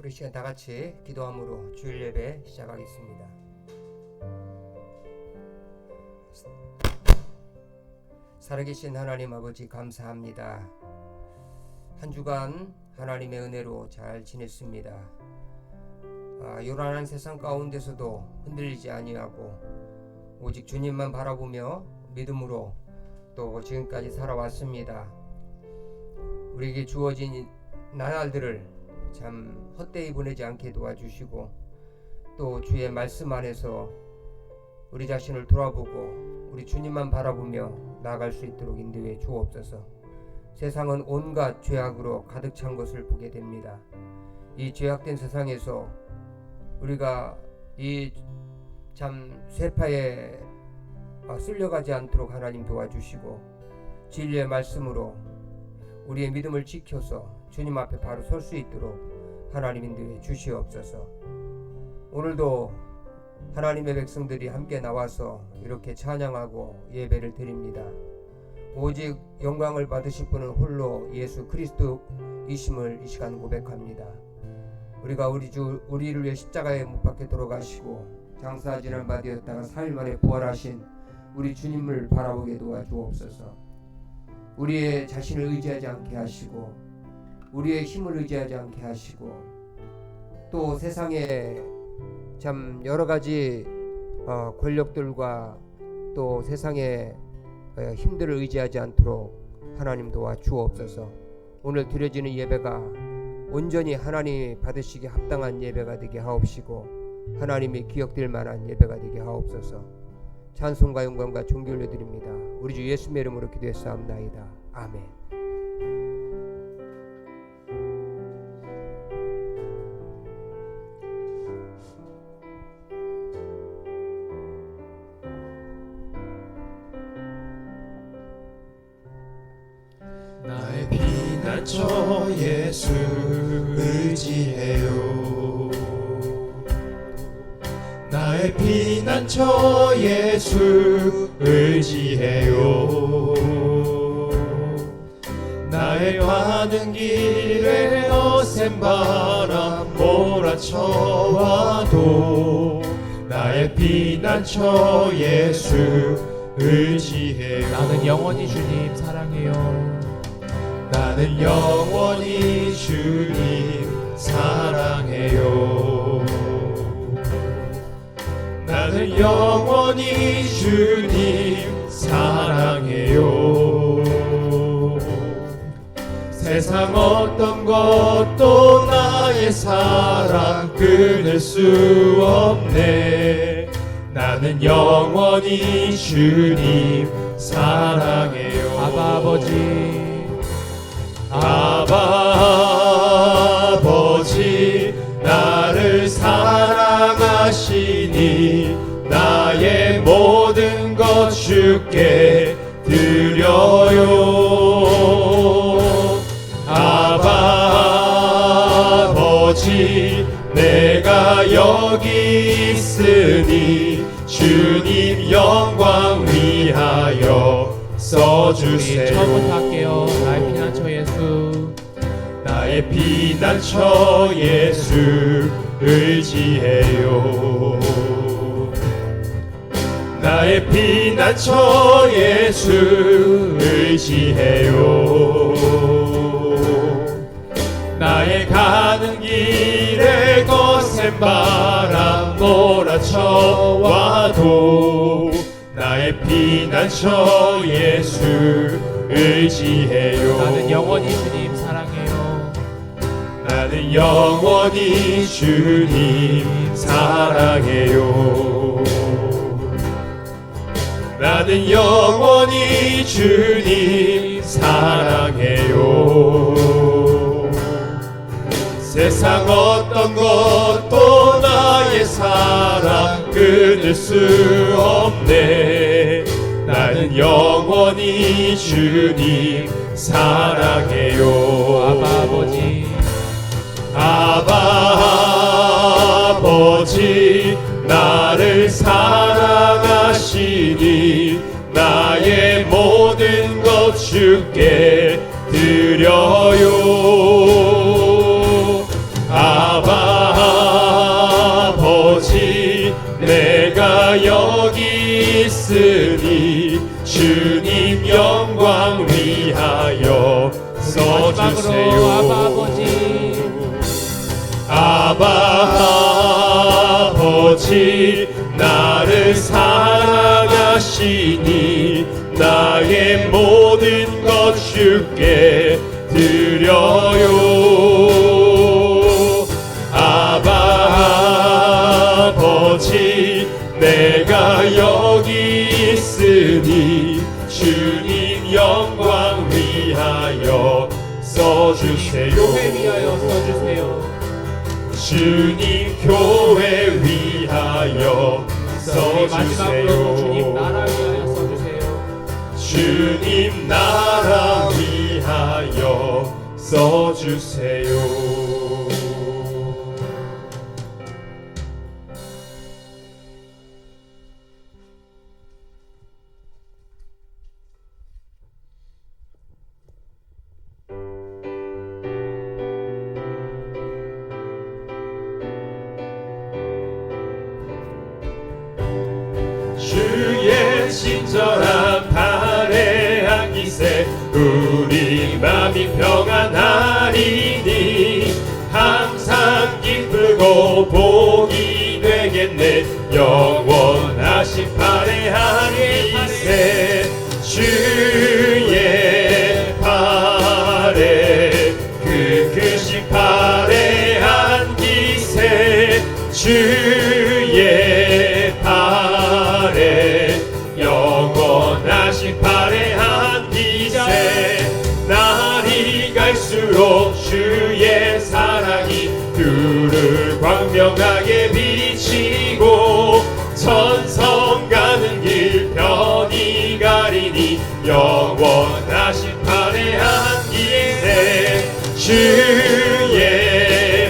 우리 시간 다 같이 기도함으로 주일 예배 시작하겠습니다. 살아계신 하나님 아버지 감사합니다. 한 주간 하나님의 은혜로 잘 지냈습니다. 요란한 세상 가운데서도 흔들리지 아니하고 오직 주님만 바라보며 믿음으로 또 지금까지 살아왔습니다. 우리에게 주어진 나날들을 참 헛되이 보내지 않게 도와주시고 또 주의 말씀 안에서 우리 자신을 돌아보고 우리 주님만 바라보며 나아갈 수 있도록 인도해 주옵소서. 세상은 온갖 죄악으로 가득 찬 것을 보게 됩니다. 이 죄악된 세상에서 우리가 이 참 쇠파에 쓸려가지 않도록 하나님 도와주시고 진리의 말씀으로 우리의 믿음을 지켜서 주님 앞에 바로 설 수 있도록 하나님 인도해 주시옵소서. 오늘도 하나님의 백성들이 함께 나와서 이렇게 찬양하고 예배를 드립니다. 오직 영광을 받으실 분은 홀로 예수 그리스도이심을 이 시간 고백합니다. 우리가 우리 주 우리를 위해 십자가에 못 박혀 돌아가시고 장사지를 받으셨다가 4일 만에 부활하신 우리 주님을 바라보게 도와주옵소서. 우리의 자신을 의지하지 않게 하시고 우리의 힘을 의지하지 않게 하시고 또 세상에 참 여러가지 권력들과 또 세상의 힘들을 의지하지 않도록 하나님 도와주옵소서. 오늘 드려지는 예배가 온전히 하나님이 받으시기에 합당한 예배가 되게 하옵시고 하나님이 기억될 만한 예배가 되게 하옵소서. 찬송과 영광과 존귀를 드립니다. 우리 주 예수의 이름으로 기도했사옵나이다. 아멘. 나의 피난처 예수 의지해요. 나의 피난처 예수 의지해요. 나의 가는 길에 거센 바람 몰아쳐와도 나의 피난처 예수 의지해요. 나는 영원히 주님 사랑해요. 나는 영원히 주님 사랑해요. 나는 영원히 주님 사랑해요. 세상 어떤 것도 나의 사랑 끊을 수 없네. 나는 영원히 주님 사랑해요. 아바 아버지, 아바 아버지 나를 사랑하시니 나의 모든 것 주께 드려요. 아바 아버지 내가 여기 있으니 주님 영광 위하여 써주세요. 처음부터 할게요. 나의 피난처 예수, 나의 피난처 예수 의지해요. 나의 피난처 예수 의지해요. 나의 가는 길에 거센 바람 몰아쳐와도 나의 피난처 예수 의지해요. 나는 영원히 주님 사랑해요. 나는 영원히 주님 사랑해요. 나는 영원히 주님 사랑해요. 세상 어떤 것도 나의 사랑 끊을 수 없네. 나는 영원히 주님 사랑해요. 아바 아버지, 아바 아버지 나를 사랑하시니 나의 모든 것 주께 드려요. 아바 있으니 주님 영광 위하여 써주세요. 아바 아버지 아바 아버지 나를 사랑하시니 나의 모든 것 주께 드려요. 아바 아버지 내가 여기 있으니 주님 영광 위하여 써주세요. 교회 위하여 써주세요. 주님 교회 위하여 우리 마지막으로 주님 써주세요. 나라 위하여 써주세요. 주님 나라 위하여 써주세요. 주의 친절한 발에 안기세 우리 맘이 평안하리니 항상 기쁘고 복이 되겠네. 영원하신 발에 안기세 주의 발에 그 크신 발에 안기세 주의 발에 영원하신 발에 안기세 날이 갈수록 주의 사랑이 두루 광명하게 비치고 천성 가는 길 편히 가리니 영원하신 발에 안기세 주의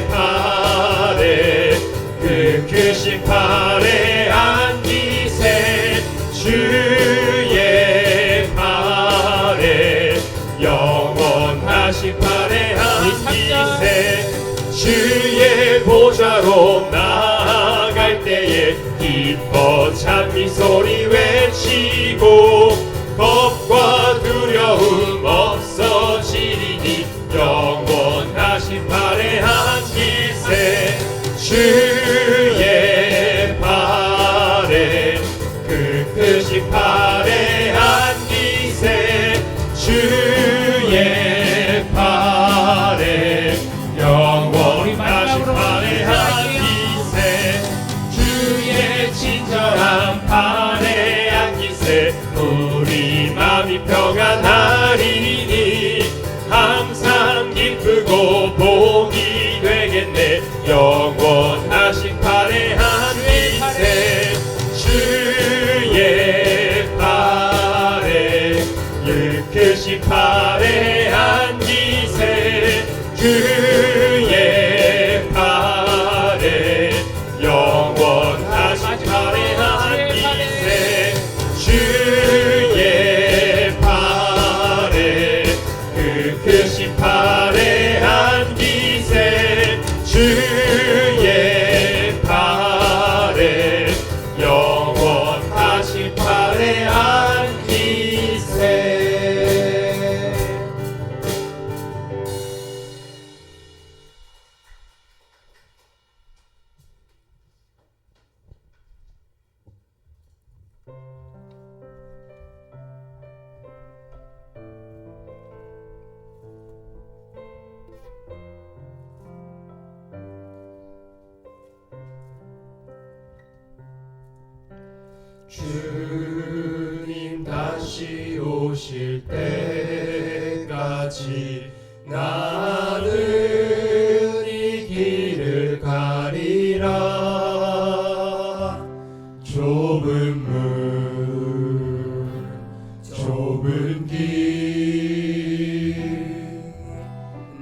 발에 그 크신 발에 안기세 주의 발에 영원하신 발에 안기세 주의 보좌로 나아갈 때에 기뻐 찬미 소리 외치고 겁과 두려움 없어지리니 영원하신 발에 안기세 주의 발에 그 크신 발에 안기세 주의 발에 영원하신 발에 안기세 주의 친절한 발에 안기세 우리 맘이 평안하리니 항상 기쁘고 복이 되겠네. 영원하신 발에 안기세 주의 발에 크신 발에 안기세 주의 발에 영원하신 발에 안기세 주의 발에 그 크신 발에 안기세 주의 발에 영원하신 발에 안기세. 주님 다시 오실 때까지 나는 이 길을 가리라. 좁은 문 좁은 길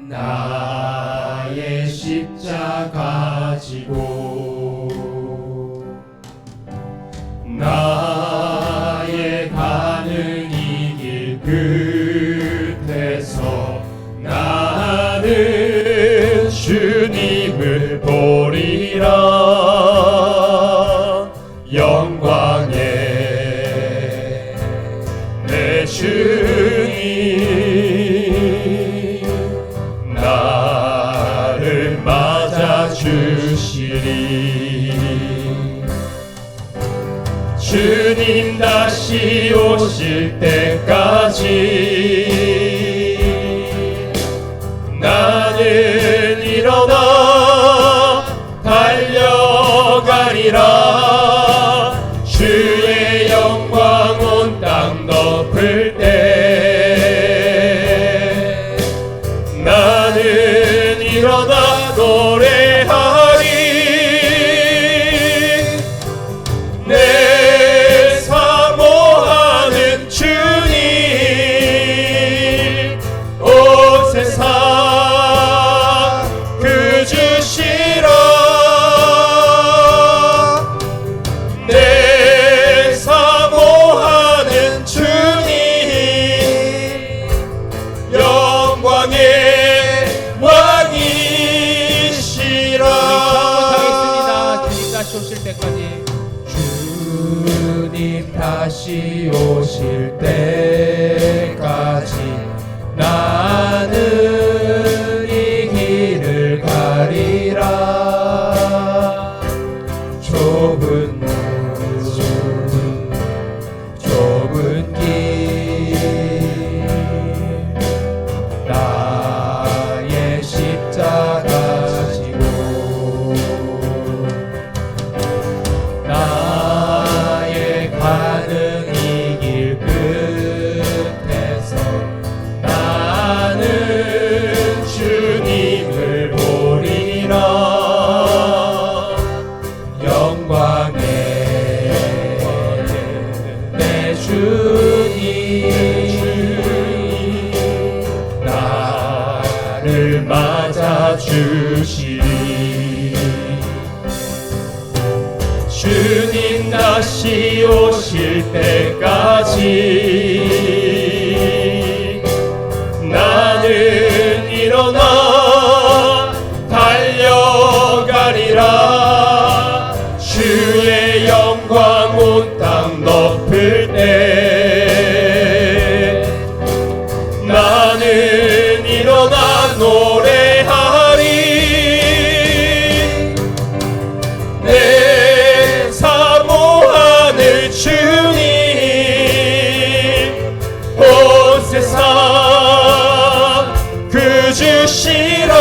나의 십자가 지고 나의 가는 이 길 끝에서 나는 주님을 보리라. 영광의 주님 나를 맞아주시리. 주님 다시 오실 때까지 나는 일어나 달려가리라. 주의 영광 온 땅 덮을 때 나는 일어나 노래하리. 내 사모하는 주님 온 세상 그 주시라. 내 사모하는 주님 영광의 왕이시라. 못하겠습니다. 주님 다시 오실 때까지. 주님 다시 오실 때까지 나는 이 길을 가리라. 좁은 길 나의 십자가 지고 나의 가는 이 길 끝에서 나는 주님을 보리라. 영광의 내 주님 나를 맞아주시리. 주님 다시 오실 때까지 나는 일어나 달려가리라. 주의 영광 온 땅 덮을 때 나는 일어나 노래하리. 내 사모하는 주님 온 세상 그 주시라.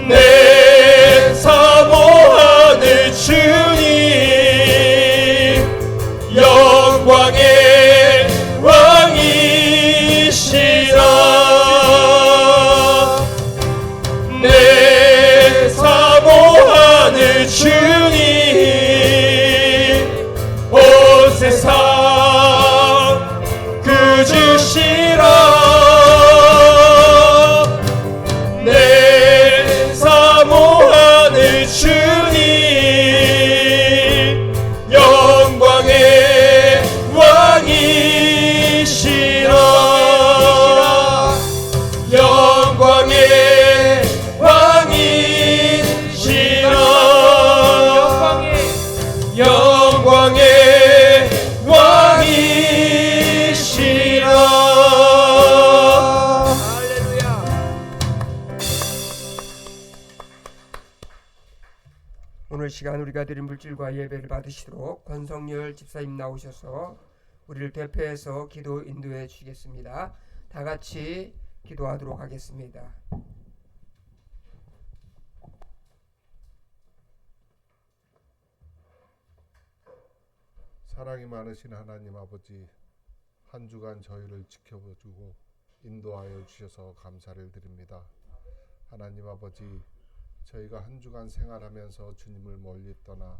내 사모하는 주님 영광의 왕이시라. 내 사모하는 주님 온 세상 그 주시라. 내 사모하는 주님 영광의 왕이시라. 영광의 왕이시라. 영광의 왕이시라. 할렐루야. 오늘 시간 우리가 드린 물질과 예배를 받으시도록 권성열 집사님 나오셔서 우리를 대표해서 기도 인도해 주시겠습니다. 다 같이 기도하도록 하겠습니다. 사랑이 많으신 하나님 아버지, 한 주간 저희를 지켜주고 인도하여 주셔서 감사를 드립니다. 하나님 아버지, 저희가 한 주간 생활하면서 주님을 멀리 떠나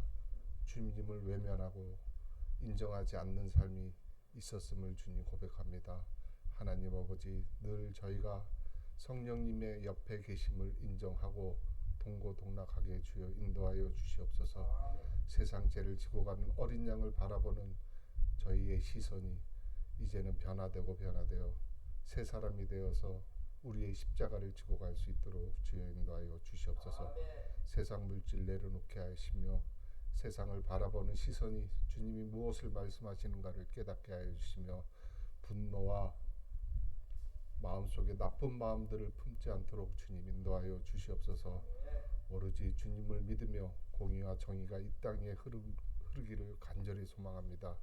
주님을 외면하고 인정하지 않는 삶이 있었음을 주님 고백합니다. 하나님 아버지, 늘 저희가 성령님의 옆에 계심을 인정하고 동고동락하게 주여 인도하여 주시옵소서. 세상 죄를 지고 가는 어린 양을 바라보는 저희의 시선이 이제는 변화되어 새 사람이 되어서 우리의 십자가를 지고 갈 수 있도록 주여 인도하여 주시옵소서. 세상 물질 내려놓게 하시며 세상을 바라보는 시선이 주님이 무엇을 말씀하시는가를 깨닫게 하여 주시며 분노와 마음속에 나쁜 마음들을 품지 않도록 주님 인도하여 주시옵소서. 오로지 주님을 믿으며 공의와 정의가 이 땅에 흐르기를 간절히 소망합니다.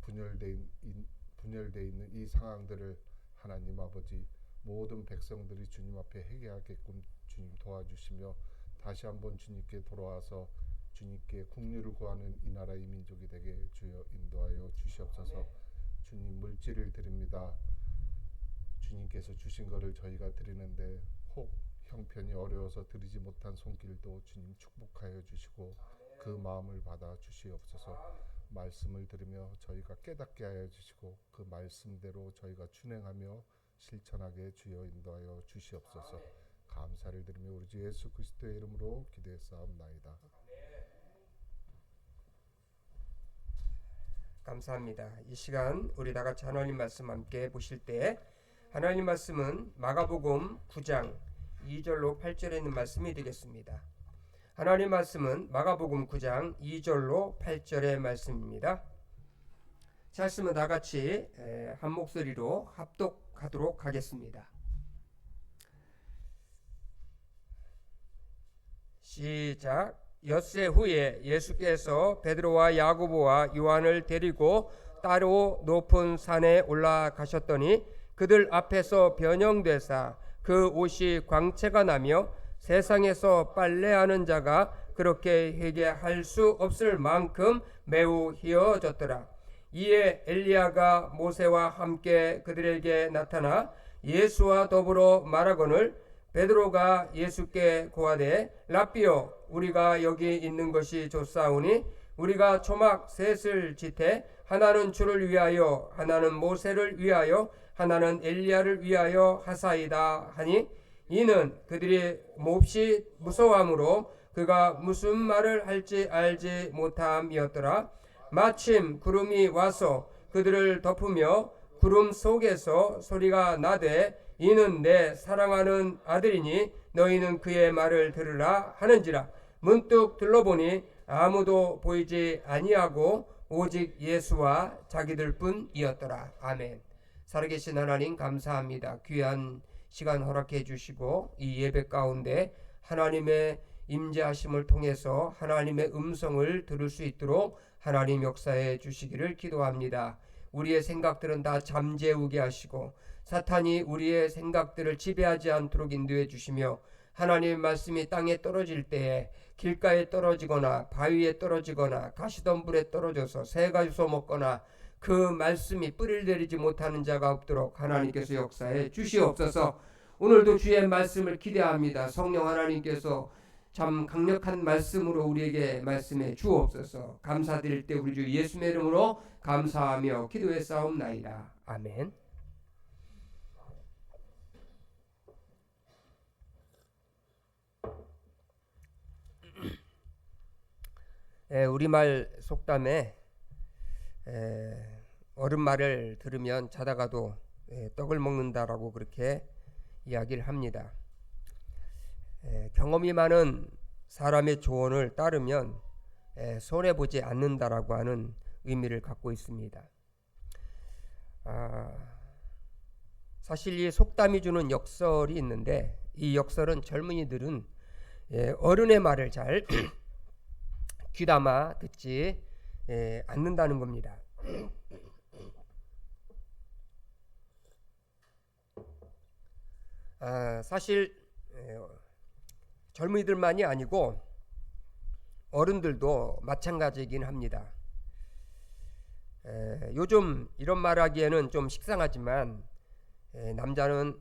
분열되어 있는 이 상황들을 하나님 아버지 모든 백성들이 주님 앞에 회개하게끔 주님 도와주시며 다시 한번 주님께 돌아와서 주님께 국류를 구하는 이 나라 이 민족이 되게 주여 인도하여 주시옵소서. 주님 물질을 드립니다. 주님께서 주신 것을 저희가 드리는데 혹 형편이 어려워서 드리지 못한 손길도 주님 축복하여 주시고 그 마음을 받아 주시옵소서. 말씀을 들으며 저희가 깨닫게 하여 주시고 그 말씀대로 저희가 준행하며 실천하게 주여 인도하여 주시옵소서. 감사를 드리며 우리 주 예수 그리스도의 이름으로 기도했사옵나이다. 감사합니다. 이 시간 우리 다 같이 하나님 말씀 함께 보실 때 하나님 말씀은 마가복음 9장 2절로 8절에 있는 말씀이 되겠습니다. 하나님 말씀은 마가복음 9장 2절로 8절의 말씀입니다. 말씀은 다 같이 한 목소리로 합독하도록 하겠습니다. 시작. 엿새 후에 예수께서 베드로와 야고보와 요한을 데리고 따로 높은 산에 올라가셨더니 그들 앞에서 변형되사 그 옷이 광채가 나며 세상에서 빨래하는 자가 그렇게 회개할 수 없을 만큼 매우 희어졌더라. 이에 엘리야가 모세와 함께 그들에게 나타나 예수와 더불어 말하거늘 베드로가 예수께 고하되 랍비여 우리가 여기 있는 것이 좋사오니 우리가 초막 셋을 짓되 하나는 주를 위하여 하나는 모세를 위하여 하나는 엘리야를 위하여 하사이다 하니 이는 그들이 몹시 무서워함으로 그가 무슨 말을 할지 알지 못함이었더라. 마침 구름이 와서 그들을 덮으며 구름 속에서 소리가 나되 이는 내 사랑하는 아들이니 너희는 그의 말을 들으라 하는지라. 문득 둘러보니 아무도 보이지 아니하고 오직 예수와 자기들 뿐이었더라. 아멘. 살아계신 하나님 감사합니다. 귀한 시간 허락해 주시고 이 예배 가운데 하나님의 임재하심을 통해서 하나님의 음성을 들을 수 있도록 하나님 역사해 주시기를 기도합니다. 우리의 생각들은 다 잠재우게 하시고 사탄이 우리의 생각들을 지배하지 않도록 인도해 주시며 하나님의 말씀이 땅에 떨어질 때에 길가에 떨어지거나 바위에 떨어지거나 가시덤불에 떨어져서 새가 주워 먹거나 그 말씀이 뿌리를 내리지 못하는 자가 없도록 하나님께서 역사해 주시옵소서. 오늘도 주의 말씀을 기대합니다. 성령 하나님께서 참 강력한 말씀으로 우리에게 말씀해 주옵소서. 감사드릴 때 우리 주 예수의 이름으로 감사하며 기도해 싸움나이다. 아멘. 우리말 속담에 어른 말을 들으면 자다가도 떡을 먹는다라고 그렇게 이야기를 합니다. 경험이 많은 사람의 조언을 따르면 손해보지 않는다라고 하는 의미를 갖고 있습니다. 사실 이 속담이 주는 역설이 있는데 이 역설은 젊은이들은 어른의 말을 잘 귀담아 듣지 않는다는 겁니다. 사실 젊은이들만이 아니고 어른들도 마찬가지이긴 합니다. 요즘 이런 말하기에는 좀 식상하지만 남자는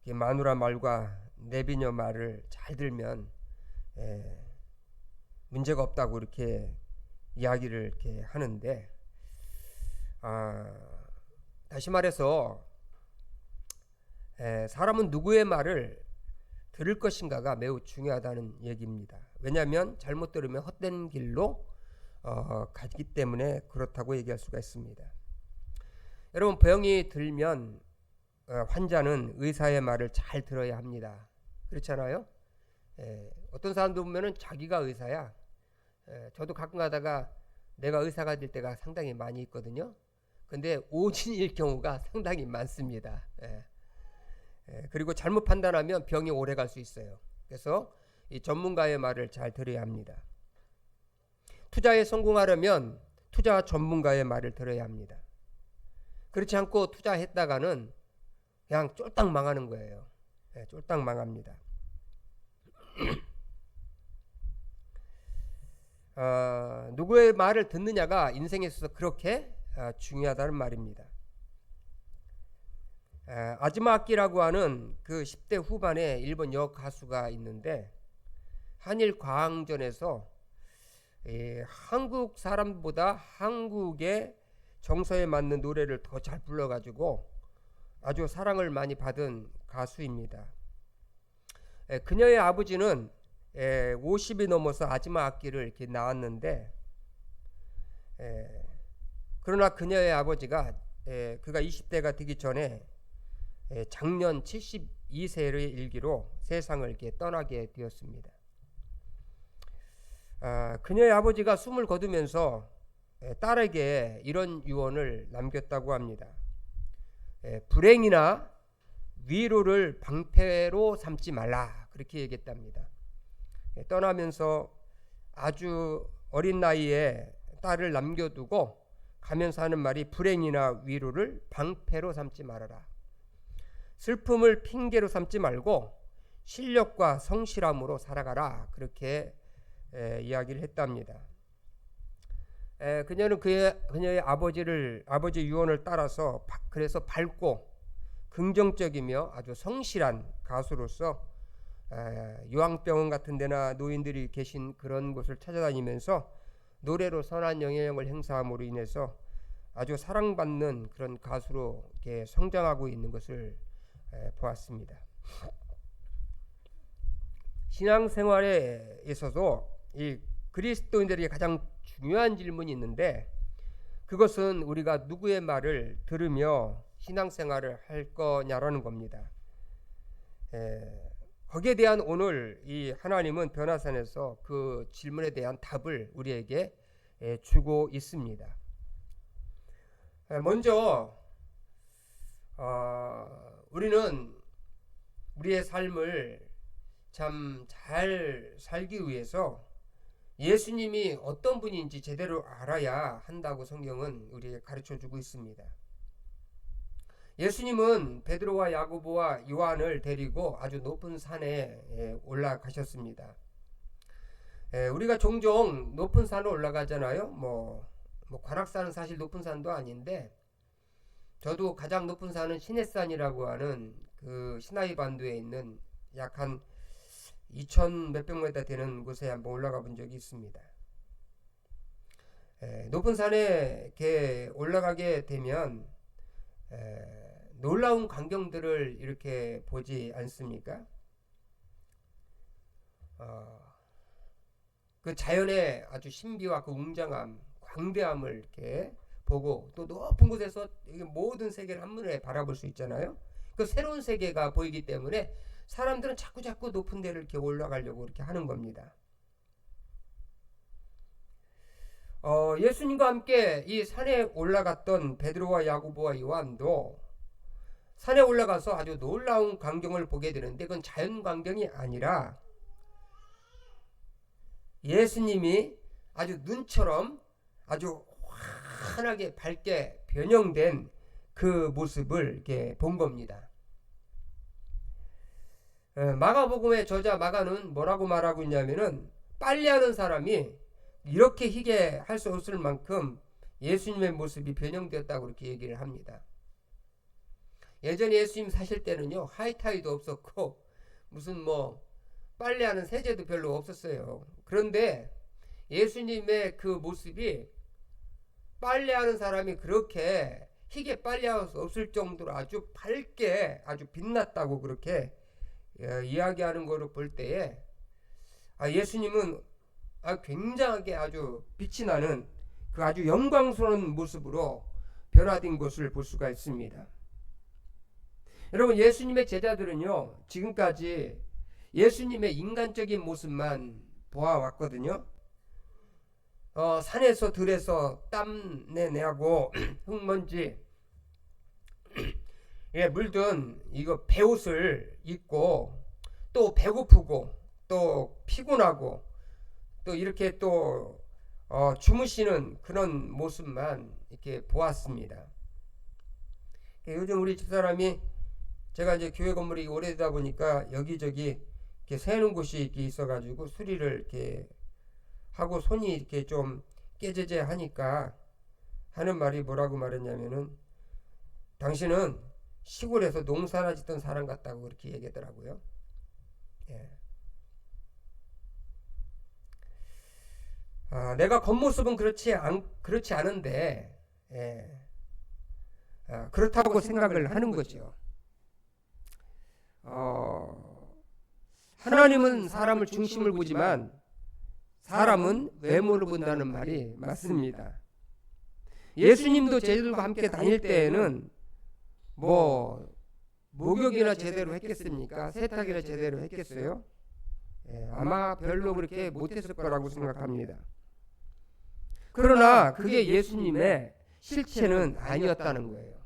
마누라 말과 내비녀 말을 잘 들면 문제가 없다고 이렇게 이야기를 이렇게 하는데 다시 말해서 사람은 누구의 말을 들을 것인가가 매우 중요하다는 얘기입니다. 왜냐하면 잘못 들으면 헛된 길로 가기 때문에 그렇다고 얘기할 수가 있습니다. 여러분 병이 들면 환자는 의사의 말을 잘 들어야 합니다. 그렇잖아요? 어떤 사람도 보면은 자기가 의사야. 저도 가끔 가다가 내가 의사가 될 때가 상당히 많이 있거든요. 근데 오진일 경우가 상당히 많습니다. 그리고 잘못 판단하면 병이 오래 갈 수 있어요. 그래서 이 전문가의 말을 잘 들어야 합니다. 투자에 성공하려면 투자 전문가의 말을 들어야 합니다. 그렇지 않고 투자했다가는 그냥 쫄딱 망하는 거예요. 쫄딱 망합니다. 누구의 말을 듣느냐가 인생에 있어서 그렇게 중요하다는 말입니다. 아즈마키라고 하는 그 10대 후반의 일본 여가수가 있는데 한일 과항전에서 한국 사람보다 한국의 정서에 맞는 노래를 더 잘 불러가지고 아주 사랑을 많이 받은 가수입니다. 그녀의 아버지는 50이 넘어서 아즈마 악기를 이렇게 나왔는데 그러나 그녀의 아버지가 그가 20대가 되기 전에 작년 72세의 일기로 세상을 이렇게 떠나게 되었습니다. 그녀의 아버지가 숨을 거두면서 딸에게 이런 유언을 남겼다고 합니다. 불행이나 위로를 방패로 삼지 말라, 그렇게 얘기했답니다. 떠나면서 아주 어린 나이에 딸을 남겨두고 가면서 하는 말이 불행이나 위로를 방패로 삼지 말아라. 슬픔을 핑계로 삼지 말고 실력과 성실함으로 살아가라, 그렇게 이야기를 했답니다. 그녀는 그녀의 아버지 유언을 따라서 그래서 밝고 긍정적이며 아주 성실한 가수로서 요양병원 같은 데나 노인들이 계신 그런 곳을 찾아다니면서 노래로 선한 영향력을 행사함으로 인해서 아주 사랑받는 그런 가수로 이렇게 성장하고 있는 것을 보았습니다. 신앙생활에 있어서 이 그리스도인들에게 가장 중요한 질문이 있는데 그것은 우리가 누구의 말을 들으며 신앙생활을 할 거냐라는 겁니다. 거기에 대한 오늘 이 하나님은 변화산에서 그 질문에 대한 답을 우리에게 주고 있습니다. 먼저 우리는 우리의 삶을 참 잘 살기 위해서 예수님이 어떤 분인지 제대로 알아야 한다고 성경은 우리에게 가르쳐주고 있습니다. 예수님은 베드로와 야고보와 요한을 데리고 아주 높은 산에 올라가셨습니다. 우리가 종종 높은 산에 올라가잖아요. 뭐 관악산은 사실 높은 산도 아닌데 저도 가장 높은 산은 시내산이라고 하는 그 시나이 반도에 있는 약 한 2,000 몇백 미터 되는 곳에 한번 올라가 본 적이 있습니다. 높은 산에 이렇게 올라가게 되면 놀라운 광경들을 이렇게 보지 않습니까? 그 자연의 아주 신비와 그 웅장함, 광대함을 이렇게 보고 또 높은 곳에서 모든 세계를 한눈에 바라볼 수 있잖아요. 그 새로운 세계가 보이기 때문에 사람들은 자꾸 높은 데를 이렇게 올라가려고 이렇게 하는 겁니다. 예수님과 함께 이 산에 올라갔던 베드로와 야고보와 요한도 산에 올라가서 아주 놀라운 광경을 보게 되는데 그건 자연 광경이 아니라 예수님이 아주 눈처럼 아주 환하게 밝게 변형된 그 모습을 이렇게 본 겁니다. 마가복음의 저자 마가는 뭐라고 말하고 있냐면은 빨래하는 사람이 이렇게 희게 할 수 없을 만큼 예수님의 모습이 변형되었다고 그렇게 얘기를 합니다. 예전에 예수님 사실 때는요 하이타이도 없었고 무슨 뭐 빨래하는 세제도 별로 없었어요. 그런데 예수님의 그 모습이 빨래하는 사람이 그렇게 희게 빨래할 수 없을 정도로 아주 밝게 아주 빛났다고 그렇게 이야기하는 거를 볼 때에 예수님은 굉장하게 아주 빛이 나는 그 아주 영광스러운 모습으로 변화된 것을 볼 수가 있습니다. 여러분 예수님의 제자들은요 지금까지 예수님의 인간적인 모습만 보아왔거든요. 산에서 들에서 땀내 내고 흙먼지 물든 이거 베옷을 입고 또 배고프고 또 피곤하고 또 이렇게 또 주무시는 그런 모습만 이렇게 보았습니다. 요즘 우리 집사람이 제가 이제 교회 건물이 오래되다 보니까 여기저기 이렇게 세는 곳이 이렇게 있어가지고 수리를 이렇게 하고 손이 이렇게 좀 깨제제 하니까 하는 말이 뭐라고 말했냐면은 당신은 시골에서 농사나 짓던 사람 같다고 그렇게 얘기하더라고요. 예. 내가 겉모습은 그렇지 않은데 그렇다고 생각을 하는 거죠. 하나님은 사람을 중심을 보지만 사람은 외모를 본다는 말이 맞습니다. 예수님도 제자들과 함께 다닐 때에는 뭐 목욕이나 제대로 했겠습니까? 세탁이나 제대로 했겠어요? 아마 별로 그렇게 못했을 거라고 생각합니다. 그러나 그게 예수님의 실체는 아니었다는 거예요.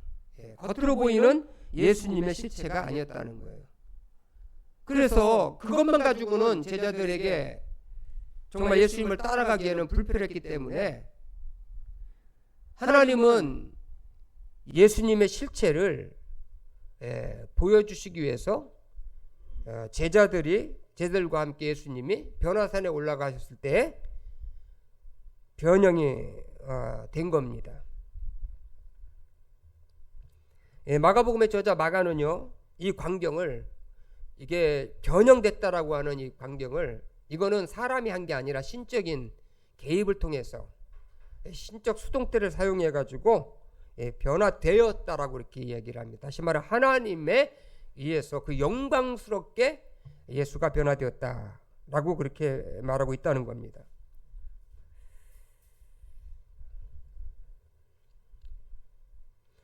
겉으로 보이는 예수님의 실체가 아니었다는 거예요. 그래서 그것만 가지고는 제자들에게 정말 예수님을 따라가기에는 불편했기 때문에 하나님은 예수님의 실체를 보여주시기 위해서 제자들과 함께 예수님이 변화산에 올라가셨을 때 변형이 된 겁니다. 마가복음의 저자 마가는요, 이 광경을 이게 변형됐다라고 하는 이 광경을 이거는 사람이 한 게 아니라 신적인 개입을 통해서 신적 수동태를 사용해 가지고 변화되었다라고 이렇게 이야기를 합니다. 다시 말해 하나님에 의해서 그 영광스럽게 예수가 변화되었다라고 그렇게 말하고 있다는 겁니다.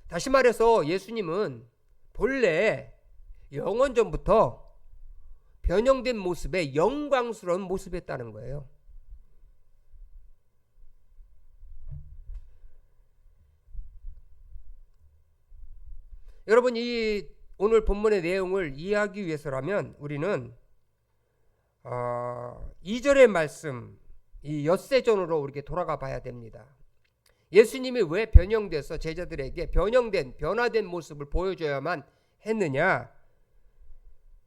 다시 말해서 예수님은 본래 영원전부터 변형된 모습의 영광스러운 모습이었다는 거예요. 여러분, 이 오늘 본문의 내용을 이해하기 위해서라면 우리는 2절의 말씀, 이 엿새전으로 이렇게 돌아가 봐야 됩니다. 예수님이 왜 변형돼서 제자들에게 변화된 모습을 보여줘야만 했느냐?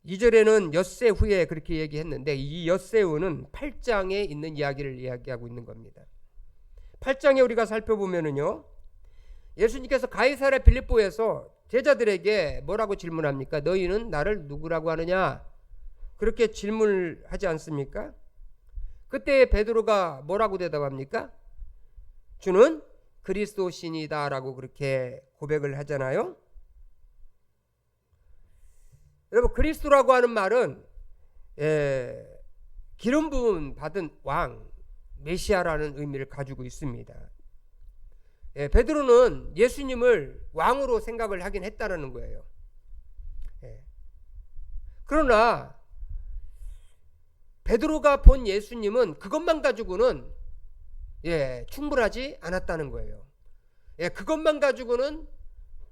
2절에는 엿새 후에 그렇게 얘기했는데 이 엿새 후는 8장에 있는 이야기를 이야기하고 있는 겁니다. 8장에 우리가 살펴보면은요, 예수님께서 가이사랴 빌립보에서 제자들에게 뭐라고 질문합니까? 너희는 나를 누구라고 하느냐? 그렇게 질문을 하지 않습니까? 그때 베드로가 뭐라고 대답합니까? 주는 그리스도신이다 라고 그렇게 고백을 하잖아요. 여러분, 그리스도라고 하는 말은 기름 부음 받은 왕, 메시아라는 의미를 가지고 있습니다. 베드로는 예수님을 왕으로 생각을 하긴 했다는 거예요. 그러나 베드로가 본 예수님은 그것만 가지고는 충분하지 않았다는 거예요. 그것만 가지고는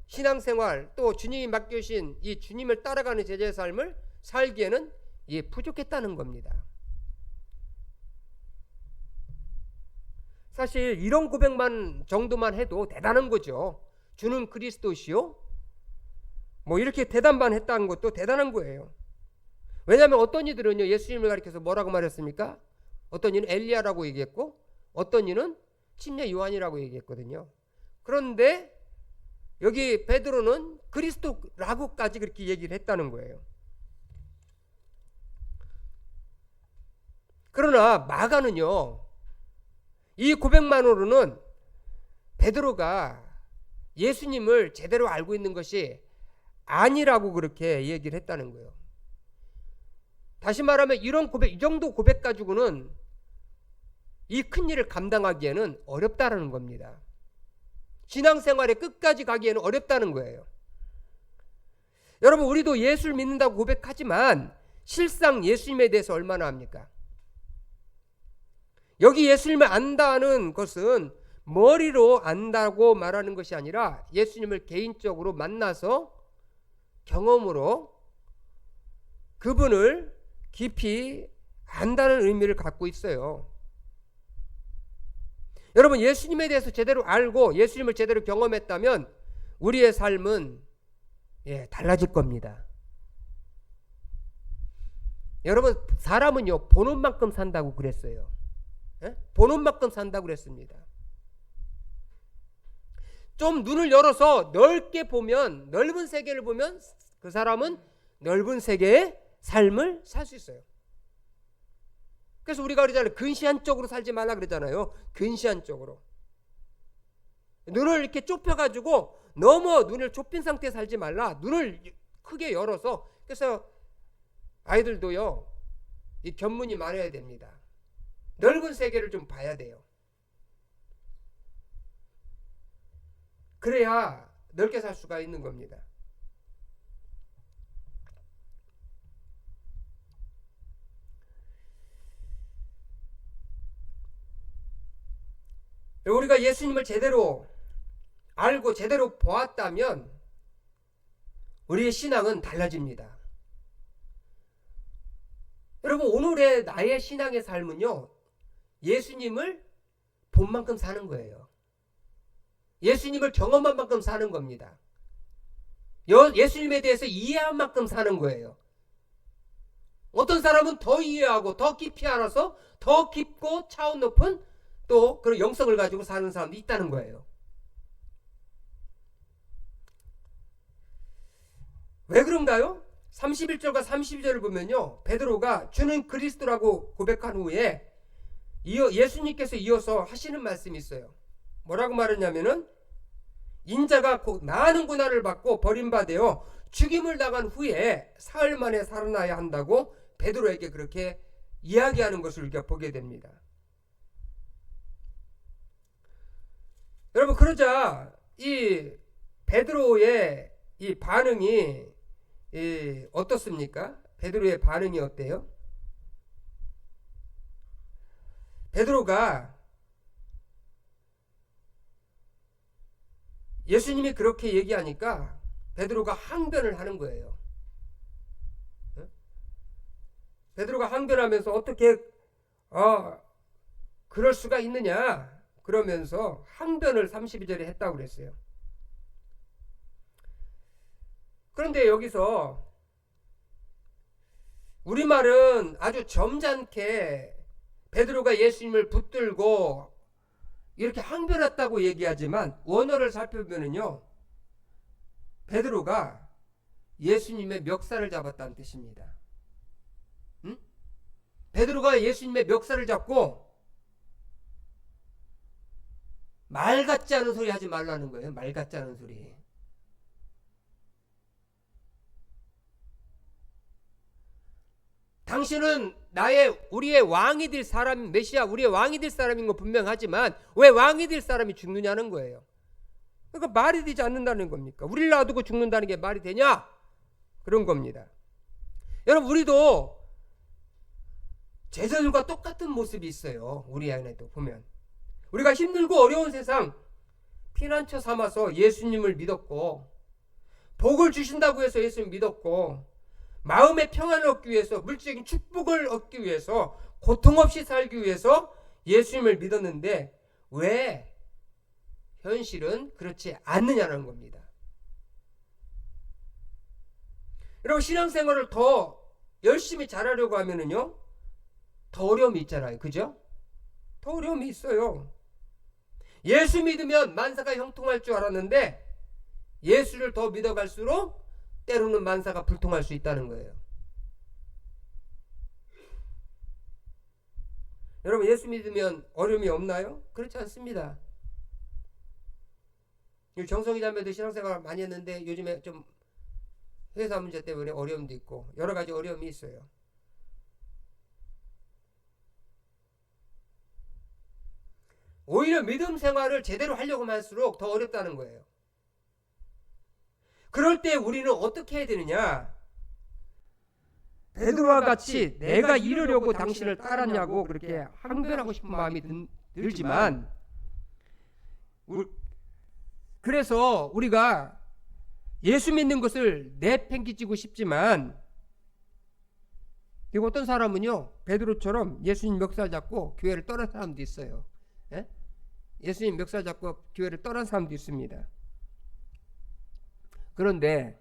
신앙생활 또 주님이 맡겨주신 이 주님을 따라가는 제자의 삶을 살기에는 부족했다는 겁니다. 사실 이런 고백만 정도만 해도 대단한 거죠. 주는 그리스도시요, 뭐 이렇게 대답만 했다는 것도 대단한 거예요. 왜냐하면 어떤 이들은요, 예수님을 가리켜서 뭐라고 말했습니까? 어떤 이는 엘리야라고 얘기했고 어떤 이는 침례 요한이라고 얘기했거든요. 그런데 여기 베드로는 그리스도라고까지 그렇게 얘기를 했다는 거예요. 그러나 마가는요, 이 고백만으로는 베드로가 예수님을 제대로 알고 있는 것이 아니라고 그렇게 얘기를 했다는 거예요. 다시 말하면 이런 고백, 이 정도 고백 가지고는 이 큰 일을 감당하기에는 어렵다는 겁니다. 신앙생활에 끝까지 가기에는 어렵다는 거예요. 여러분, 우리도 예수를 믿는다고 고백하지만 실상 예수님에 대해서 얼마나 압니까? 여기 예수님을 안다는 것은 머리로 안다고 말하는 것이 아니라 예수님을 개인적으로 만나서 경험으로 그분을 깊이 안다는 의미를 갖고 있어요. 여러분, 예수님에 대해서 제대로 알고 예수님을 제대로 경험했다면 우리의 삶은 달라질 겁니다. 여러분, 사람은요 보는 만큼 산다고 그랬어요. 보는 만큼 산다고 그랬습니다. 좀 눈을 열어서 넓게 보면, 넓은 세계를 보면 그 사람은 넓은 세계의 삶을 살 수 있어요. 그래서 우리가 그러잖아요. 근시안 쪽으로 살지 말라 그러잖아요. 근시안 쪽으로. 눈을 이렇게 좁혀가지고 너무 눈을 좁힌 상태에 살지 말라. 눈을 크게 열어서. 그래서 아이들도요, 이 견문이 많아야 됩니다. 넓은 세계를 좀 봐야 돼요. 그래야 넓게 살 수가 있는 겁니다. 우리가 예수님을 제대로 알고 제대로 보았다면 우리의 신앙은 달라집니다. 여러분, 오늘의 나의 신앙의 삶은요, 예수님을 본 만큼 사는 거예요. 예수님을 경험한 만큼 사는 겁니다. 예수님에 대해서 이해한 만큼 사는 거예요. 어떤 사람은 더 이해하고 더 깊이 알아서 더 깊고 차원 높은 또 그런 영성을 가지고 사는 사람도 있다는 거예요. 왜 그런가요? 31절과 32절을 보면요, 베드로가 주는 그리스도라고 고백한 후에 예수님께서 이어서 하시는 말씀이 있어요. 뭐라고 말했냐면은, 인자가 많은 고난을 받고 버림받아 죽임을 당한 후에 사흘 만에 살아나야 한다고 베드로에게 그렇게 이야기하는 것을 우리가 보게 됩니다. 여러분, 그러자 이 베드로의 이 반응이 어떻습니까? 베드로의 반응이 어때요? 베드로가 예수님이 그렇게 얘기하니까 베드로가 항변을 하는 거예요. 베드로가 항변하면서 어떻게 그럴 수가 있느냐 그러면서 항변을 32절에 했다고 그랬어요. 그런데 여기서 우리말은 아주 점잖게 베드로가 예수님을 붙들고 이렇게 항변했다고 얘기하지만 원어를 살펴보면요, 베드로가 예수님의 멱살을 잡았다는 뜻입니다. 베드로가 예수님의 멱살을 잡고 말 같지 않은 소리 하지 말라는 거예요. 말 같지 않은 소리. 당신은 우리의 왕이 될 사람, 메시아, 우리의 왕이 될 사람인 거 분명하지만 왜 왕이 될 사람이 죽느냐는 거예요. 그러니까 말이 되지 않는다는 겁니까? 우리를 놔두고 죽는다는 게 말이 되냐? 그런 겁니다. 여러분, 우리도 제자들과 똑같은 모습이 있어요. 우리 안에도 보면 우리가 힘들고 어려운 세상 피난처 삼아서 예수님을 믿었고, 복을 주신다고 해서 예수님 믿었고, 마음의 평안을 얻기 위해서, 물질적인 축복을 얻기 위해서, 고통 없이 살기 위해서 예수님을 믿었는데 왜 현실은 그렇지 않느냐는 겁니다. 여러분, 신앙생활을 더 열심히 잘하려고 하면은요, 더 어려움이 있잖아요. 그죠? 더 어려움이 있어요. 예수 믿으면 만사가 형통할 줄 알았는데 예수를 더 믿어갈수록 때로는 만사가 불통할 수 있다는 거예요. 여러분, 예수 믿으면 어려움이 없나요? 그렇지 않습니다. 정성희 자매도 신앙생활 많이 했는데 요즘에 좀 회사 문제 때문에 어려움도 있고 여러 가지 어려움이 있어요. 오히려 믿음 생활을 제대로 하려고 할수록 더 어렵다는 거예요. 그럴 때 우리는 어떻게 해야 되느냐? 베드로와 같이 내가 이르려고 당신을 따랐냐고 그렇게 항변하고 싶은 마음이 들지만, 그래서 우리가 예수 믿는 것을 내팽개치고 싶지만, 그리고 어떤 사람은요 베드로처럼 예수님 멱살 잡고 교회를 떠난 사람도 있어요. 예? 예수님 멱살 잡고 교회를 떠난 사람도 있습니다. 그런데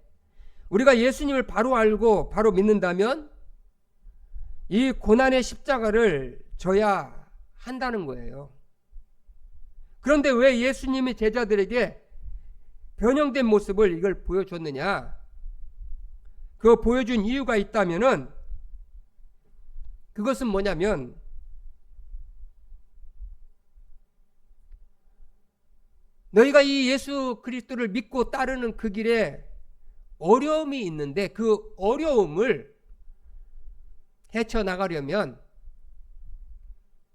우리가 예수님을 바로 알고 바로 믿는다면 이 고난의 십자가를 져야 한다는 거예요. 그런데 왜 예수님이 제자들에게 변형된 모습을 이걸 보여줬느냐? 그 보여준 이유가 있다면은 그것은 뭐냐면 너희가 이 예수 그리스도를 믿고 따르는 그 길에 어려움이 있는데 그 어려움을 헤쳐나가려면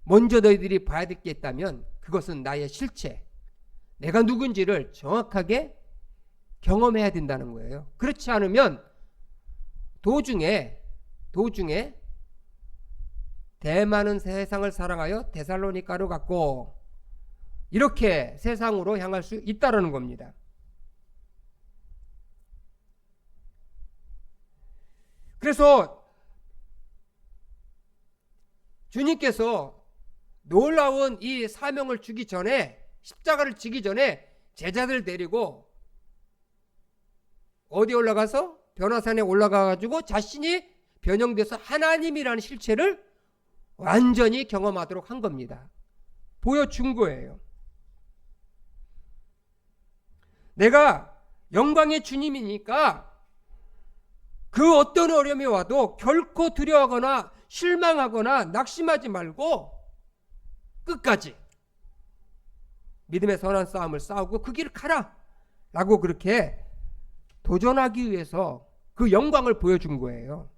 먼저 너희들이 봐야 될 게 있다면 그것은 나의 실체, 내가 누군지를 정확하게 경험해야 된다는 거예요. 그렇지 않으면 도중에 대많은 세상을 사랑하여 데살로니가로 갔고 이렇게 세상으로 향할 수 있다라는 겁니다. 그래서 주님께서 놀라운 이 사명을 주기 전에, 십자가를 지기 전에 제자들 데리고 어디 올라가서 변화산에 올라가 가지고 자신이 변형돼서 하나님이라는 실체를 완전히 경험하도록 한 겁니다. 보여준 거예요. 내가 영광의 주님이니까 그 어떤 어려움이 와도 결코 두려워하거나 실망하거나 낙심하지 말고 끝까지 믿음의 선한 싸움을 싸우고 그 길을 가라 라고 그렇게 도전하기 위해서 그 영광을 보여준 거예요.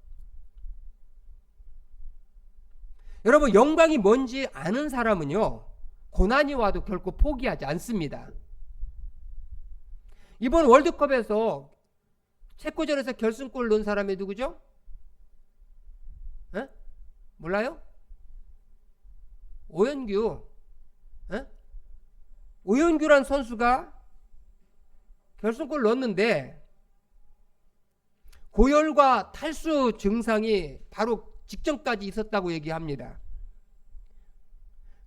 여러분, 영광이 뭔지 아는 사람은요 고난이 와도 결코 포기하지 않습니다. 이번 월드컵에서 체코전에서 결승골 넣은 사람이 누구죠? 에? 몰라요? 오연규. 에? 오연규란 선수가 결승골 넣었는데 고열과 탈수 증상이 바로 직전까지 있었다고 얘기합니다.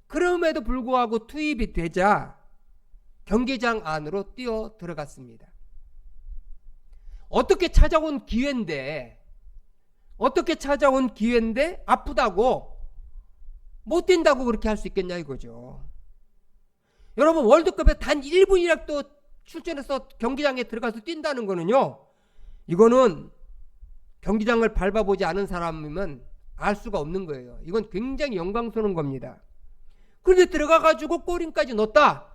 그럼에도 불구하고 투입이 되자 경기장 안으로 뛰어 들어갔습니다. 어떻게 찾아온 기회인데 아프다고 못 뛴다고 그렇게 할 수 있겠냐 이거죠. 여러분, 월드컵에 단 1분이라도 출전해서 경기장에 들어가서 뛴다는 거는요, 이거는 경기장을 밟아보지 않은 사람이면 알 수가 없는 거예요. 이건 굉장히 영광스러운 겁니다. 그런데 들어가가지고 골인까지 넣었다.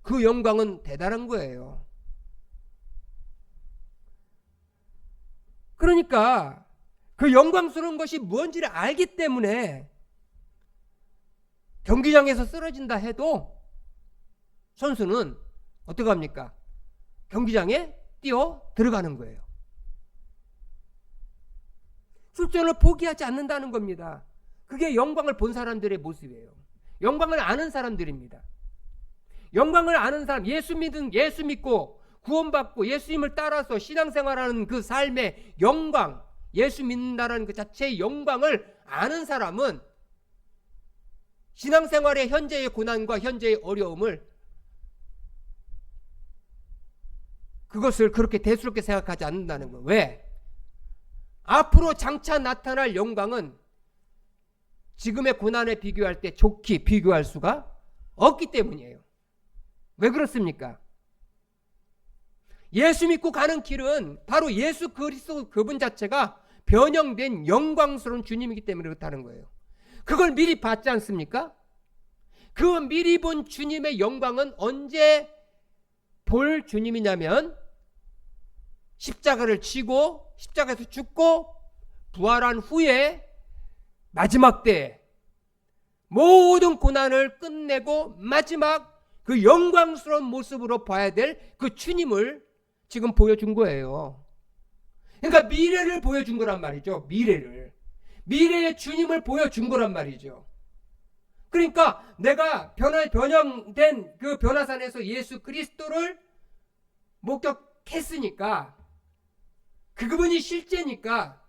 그 영광은 대단한 거예요. 그러니까 그 영광스러운 것이 뭔지를 알기 때문에 경기장에서 쓰러진다 해도 선수는 어떻게 합니까? 경기장에 뛰어 들어가는 거예요. 출전을 포기하지 않는다는 겁니다. 그게 영광을 본 사람들의 모습이에요. 영광을 아는 사람들입니다. 영광을 아는 사람, 예수 믿고 구원받고 예수님을 따라서 신앙생활하는 그 삶의 영광, 예수 믿는다는 그 자체의 영광을 아는 사람은 신앙생활의 현재의 고난과 현재의 어려움을 그것을 그렇게 대수롭게 생각하지 않는다는 거예요. 왜? 앞으로 장차 나타날 영광은 지금의 고난에 비교할 때 좋게 비교할 수가 없기 때문이에요. 왜 그렇습니까? 예수 믿고 가는 길은 바로 예수 그리스도 그분 자체가 변형된 영광스러운 주님이기 때문에 그렇다는 거예요. 그걸 미리 봤지 않습니까? 그 미리 본 주님의 영광은 언제 볼 주님이냐면 십자가를 지고 십자가에서 죽고 부활한 후에 마지막 때 모든 고난을 끝내고 마지막 그 영광스러운 모습으로 봐야 될 그 주님을 지금 보여준 거예요. 그러니까 미래를 보여준 거란 말이죠. 미래의 주님을 보여준 거란 말이죠. 그러니까 내가 변형된 그 변화산에서 예수 그리스도를 목격했으니까, 그분이 실제니까,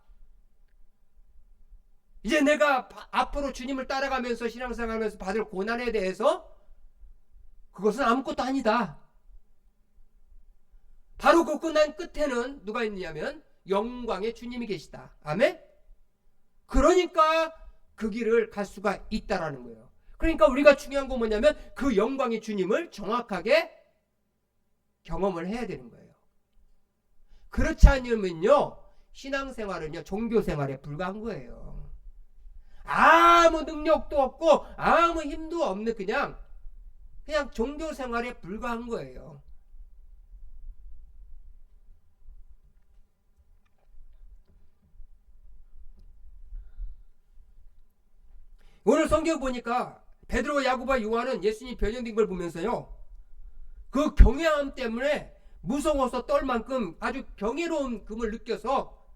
이제 내가 앞으로 주님을 따라가면서 신앙생활하면서 받을 고난에 대해서 그것은 아무것도 아니다. 바로 그 고난 끝에는 누가 있느냐면 영광의 주님이 계시다. 아멘? 그러니까 그 길을 갈 수가 있다라는 거예요. 그러니까 우리가 중요한 건 뭐냐면 그 영광의 주님을 정확하게 경험을 해야 되는 거예요. 그렇지 않으면요, 신앙생활은요, 종교생활에 불과한 거예요. 아무 능력도 없고 아무 힘도 없는 그냥 종교생활에 불과한 거예요. 오늘 성경 보니까 베드로, 야고보와 요한은 예수님 변형된 걸 보면서요, 그 경외함 때문에 무서워서 떨 만큼 아주 경이로운 금을 느껴서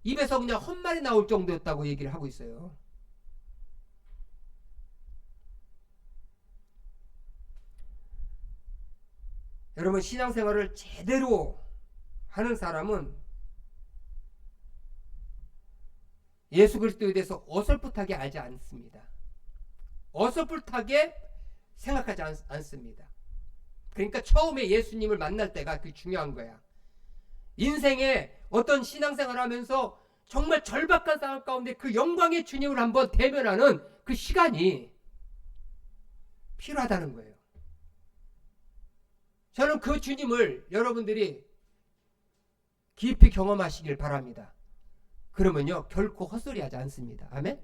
입에서 그냥 헛말이 나올 정도였다고 얘기를 하고 있어요. 여러분, 신앙생활을 제대로 하는 사람은 예수 그리스도에 대해서 어설프하게 알지 않습니다. 어설프하게 생각하지 않습니다. 그러니까 처음에 예수님을 만날 때가 그 중요한 거야. 인생에 어떤 신앙생활을 하면서 정말 절박한 상황 가운데 그 영광의 주님을 한번 대면하는 그 시간이 필요하다는 거예요. 저는 그 주님을 여러분들이 깊이 경험하시길 바랍니다. 그러면요, 결코 헛소리하지 않습니다. 아멘?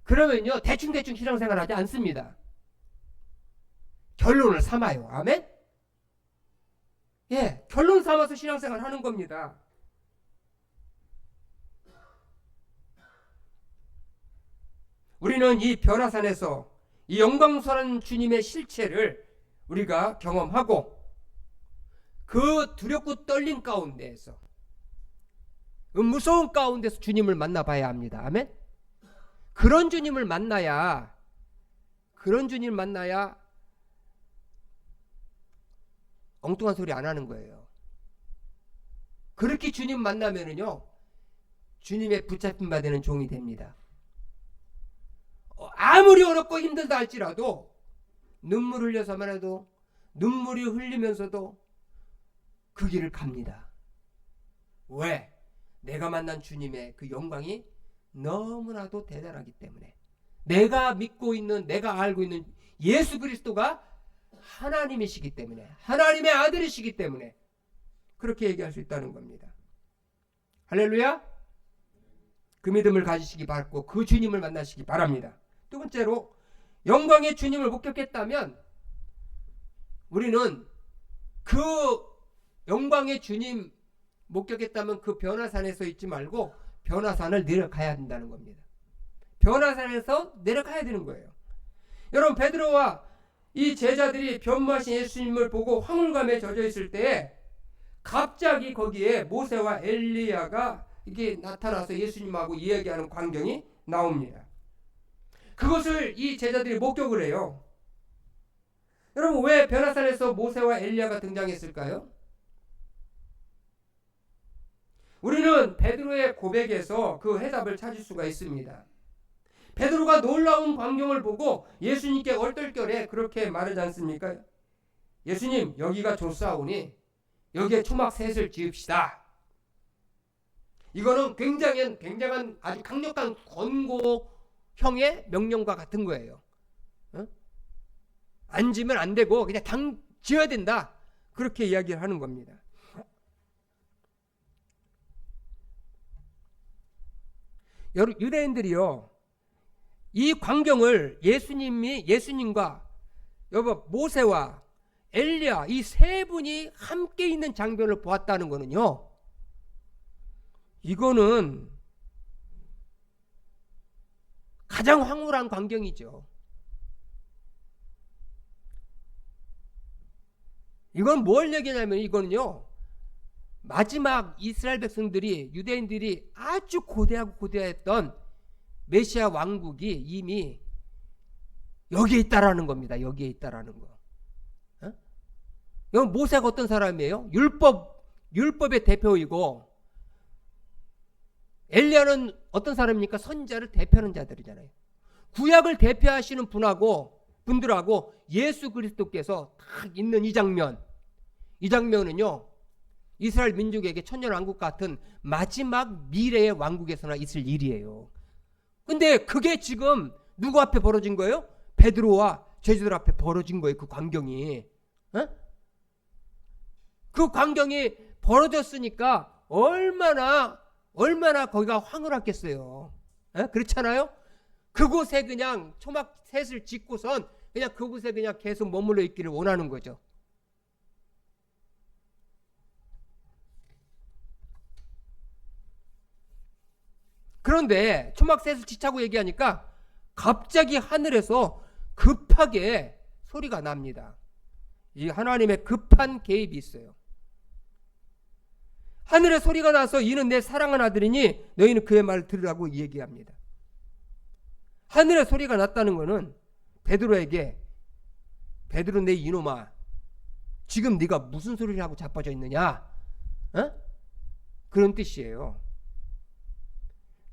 그러면요, 대충대충 신앙생활하지 않습니다. 결론을 삼아요. 아멘? 예, 결론 삼아서 신앙생활 하는 겁니다. 우리는 이 변화산에서 이 영광스러운 주님의 실체를 우리가 경험하고 그 두렵고 떨림 가운데에서, 그 무서운 가운데서 주님을 만나봐야 합니다. 아멘? 그런 주님을 만나야 엉뚱한 소리 안 하는 거예요. 그렇게 주님 만나면은요, 주님의 붙잡힌 바 되는 종이 됩니다. 아무리 어렵고 힘들다 할지라도 눈물 흘려서만 해도, 눈물이 흘리면서도 그 길을 갑니다. 왜? 내가 만난 주님의 그 영광이 너무나도 대단하기 때문에, 내가 믿고 있는, 내가 알고 있는 예수 그리스도가 하나님이시기 때문에, 하나님의 아들이시기 때문에 그렇게 얘기할 수 있다는 겁니다. 할렐루야. 그 믿음을 가지시기 바라고 그 주님을 만나시기 바랍니다. 두 번째로, 영광의 주님을 목격했다면 우리는 그 영광의 주님 목격했다면 그 변화산에서 있지 말고 변화산을 내려가야 된다는 겁니다. 변화산에서 내려가야 되는 거예요. 여러분, 베드로와 이 제자들이 변모하신 예수님을 보고 황홀감에 젖어 있을 때에 갑자기 거기에 모세와 엘리야가 이게 나타나서 예수님하고 이야기하는 광경이 나옵니다. 그것을 이 제자들이 목격을 해요. 여러분, 왜 변화산에서 모세와 엘리야가 등장했을까요? 우리는 베드로의 고백에서 그 해답을 찾을 수가 있습니다. 베드로가 놀라운 광경을 보고 예수님께 얼떨결에 그렇게 말하지 않습니까? 예수님, 여기가 좋사오니 여기에 초막 셋을 지읍시다. 이거는 굉장한 아주 강력한 권고형의 명령과 같은 거예요. 안 지면 안 되고 그냥 당 지어야 된다. 그렇게 이야기를 하는 겁니다. 유대인들이요, 이 광경을 예수님과 모세와 엘리야 이 세 분이 함께 있는 장면을 보았다는 거는요, 이거는 가장 황홀한 광경이죠. 이건 뭘 얘기냐면, 이거는요, 마지막 이스라엘 백성들이, 유대인들이 아주 고대했던 메시아 왕국이 이미 여기에 있다라는 겁니다. 여기에 있다라는 거. 여러분, 모세가 어떤 사람이에요? 율법의 대표이고, 엘리야는 어떤 사람입니까? 선지자를 대표하는 자들이잖아요. 구약을 대표하시는 분들하고 예수 그리스도께서 딱 있는 이 장면은요, 이스라엘 민족에게 천년왕국 같은 마지막 미래의 왕국에서나 있을 일이에요. 근데 그게 지금 누구 앞에 벌어진 거예요? 베드로와 제자들 앞에 벌어진 거예요. 그 광경이. 그 광경이 벌어졌으니까 얼마나 거기가 황홀했겠어요. 그렇잖아요? 그곳에 그냥 초막 셋을 짓고선 그냥 그곳에 그냥 계속 머물러 있기를 원하는 거죠. 그런데 초막 셋을 짓자고 얘기하니까 갑자기 하늘에서 급하게 소리가 납니다. 이 하나님의 급한 개입이 있어요. 하늘에 소리가 나서 이는 내 사랑하는 아들이니 너희는 그의 말을 들으라고 얘기합니다. 하늘에 소리가 났다는 것은 베드로에게, 베드로 내 이놈아, 지금 네가 무슨 소리를 하고 자빠져 있느냐? 그런 뜻이에요.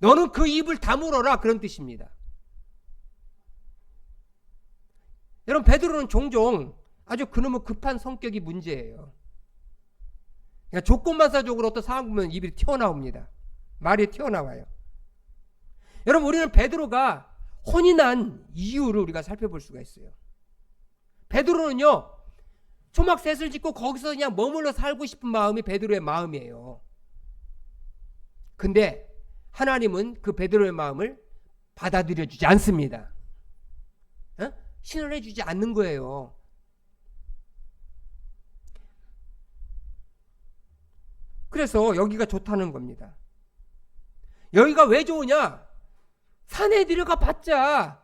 너는 그 입을 다물어라, 그런 뜻입니다. 여러분, 베드로는 종종 아주 그놈의 급한 성격이 문제예요. 그냥 조건반사적으로 어떤 상황 보면 입이 튀어나옵니다. 말이 튀어나와요. 여러분, 우리는 베드로가 혼이 난 이유를 우리가 살펴볼 수가 있어요. 베드로는요, 초막 셋을 짓고 거기서 그냥 머물러 살고 싶은 마음이 베드로의 마음이에요. 근데 하나님은 그 베드로의 마음을 받아들여 주지 않습니다. 신원해 주지 않는 거예요. 그래서 여기가 좋다는 겁니다. 여기가 왜 좋으냐? 산에 들어가 봤자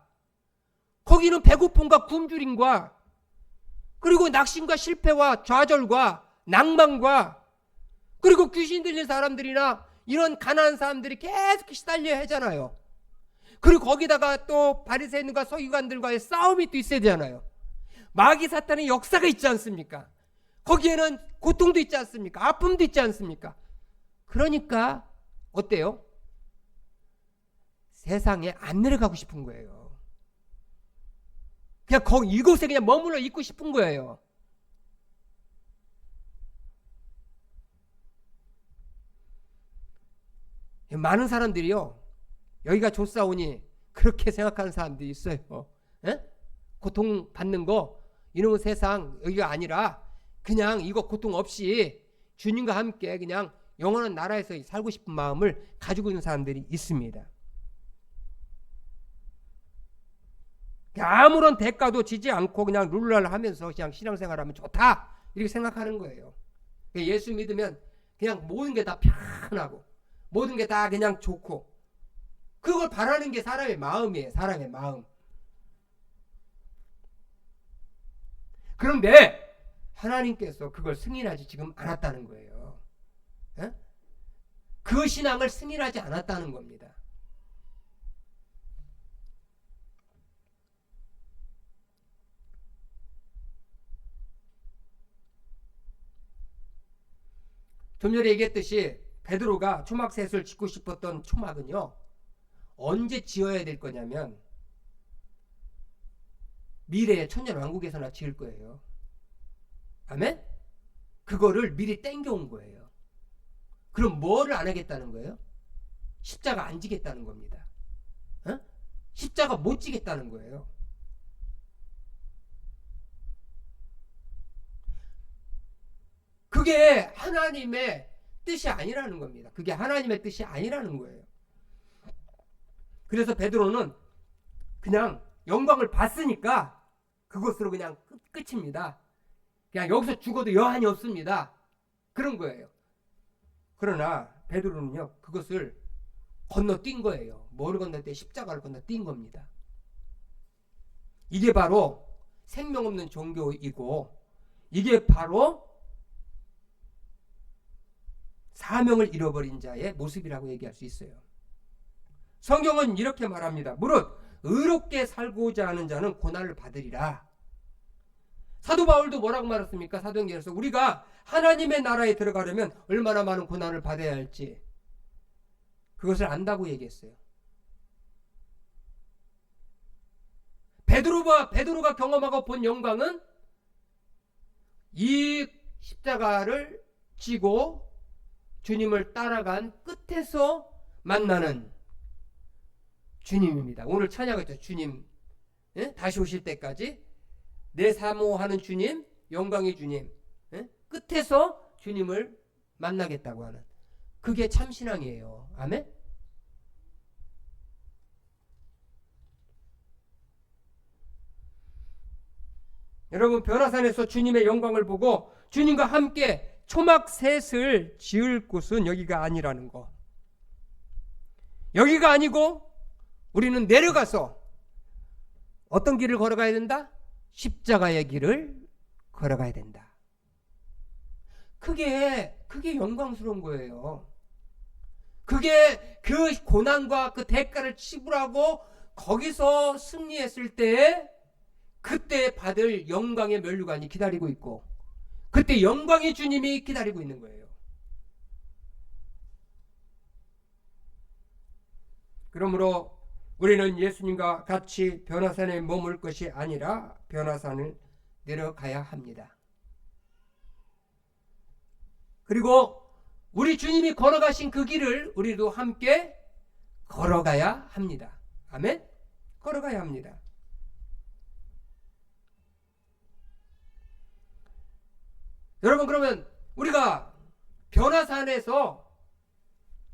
거기는 배고픔과 굶주림과 그리고 낙심과 실패와 좌절과 낭만과 그리고 귀신 들린 사람들이나 이런 가난한 사람들이 계속 시달려야 하잖아요. 그리고 거기다가 또 바리새인과 서기관들과의 싸움이 또 있어야 되잖아요. 마귀 사탄의 역사가 있지 않습니까? 거기에는 고통도 있지 않습니까? 아픔도 있지 않습니까? 그러니까 어때요? 세상에 안 내려가고 싶은 거예요. 그냥 이곳에 그냥 머물러 있고 싶은 거예요. 많은 사람들이요, 여기가 좋사오니 그렇게 생각하는 사람들이 있어요. 고통받는 거, 이놈의 세상 여기가 아니라 그냥 이거 고통 없이 주님과 함께 그냥 영원한 나라에서 살고 싶은 마음을 가지고 있는 사람들이 있습니다. 아무런 대가도 지지 않고 그냥 룰랄 하면서 그냥 신앙생활하면 좋다, 이렇게 생각하는 거예요. 예수 믿으면 그냥 모든 게 다 편하고 모든 게 다 그냥 좋고, 그걸 바라는 게 사람의 마음이에요. 사람의 마음. 그런데 하나님께서 그걸 승인하지 지금 않았다는 거예요. 그 신앙을 승인하지 않았다는 겁니다. 좀 전에 얘기했듯이 베드로가 초막셋을 짓고 싶었던 초막은요, 언제 지어야 될 거냐면 미래의 천년왕국에서나 지을 거예요. 아멘? 그거를 미리 땡겨온 거예요. 그럼 뭐를 안 하겠다는 거예요? 십자가 안 지겠다는 겁니다. 십자가 못 지겠다는 거예요. 그게 하나님의 뜻이 아니라는 겁니다. 그게 하나님의 뜻이 아니라는 거예요. 그래서 베드로는 그냥 영광을 봤으니까 그것으로 그냥 끝입니다. 그냥 여기서 죽어도 여한이 없습니다. 그런 거예요. 그러나 베드로는요, 그것을 건너뛴 거예요. 뭐를 건너뛰? 십자가를 건너뛴 겁니다. 이게 바로 생명 없는 종교이고, 이게 바로 사명을 잃어버린 자의 모습이라고 얘기할 수 있어요. 성경은 이렇게 말합니다. 무릇 의롭게 살고자 하는 자는 고난을 받으리라. 사도 바울도 뭐라고 말했습니까? 사도행전에서 우리가 하나님의 나라에 들어가려면 얼마나 많은 고난을 받아야 할지 그것을 안다고 얘기했어요. 베드로가 경험하고 본 영광은 이 십자가를 지고 주님을 따라간 끝에서 만나는 주님입니다. 오늘 찬양했죠. 주님 다시 오실 때까지 내 사모하는 주님, 영광의 주님, 끝에서 주님을 만나겠다고 하는 그게 참신앙이에요. 아멘? 여러분, 변화산에서 주님의 영광을 보고 주님과 함께 초막셋을 지을 곳은 여기가 아니라는 거. 여기가 아니고 우리는 내려가서 어떤 길을 걸어가야 된다? 십자가의 길을 걸어가야 된다. 그게 영광스러운 거예요. 그게 그 고난과 그 대가를 지불하고 거기서 승리했을 때 그때 받을 영광의 면류관이 기다리고 있고 그때 영광의 주님이 기다리고 있는 거예요. 그러므로 우리는 예수님과 같이 변화산에 머물 것이 아니라 변화산을 내려가야 합니다. 그리고 우리 주님이 걸어가신 그 길을 우리도 함께 걸어가야 합니다. 아멘? 걸어가야 합니다. 여러분, 그러면 우리가 변화산에서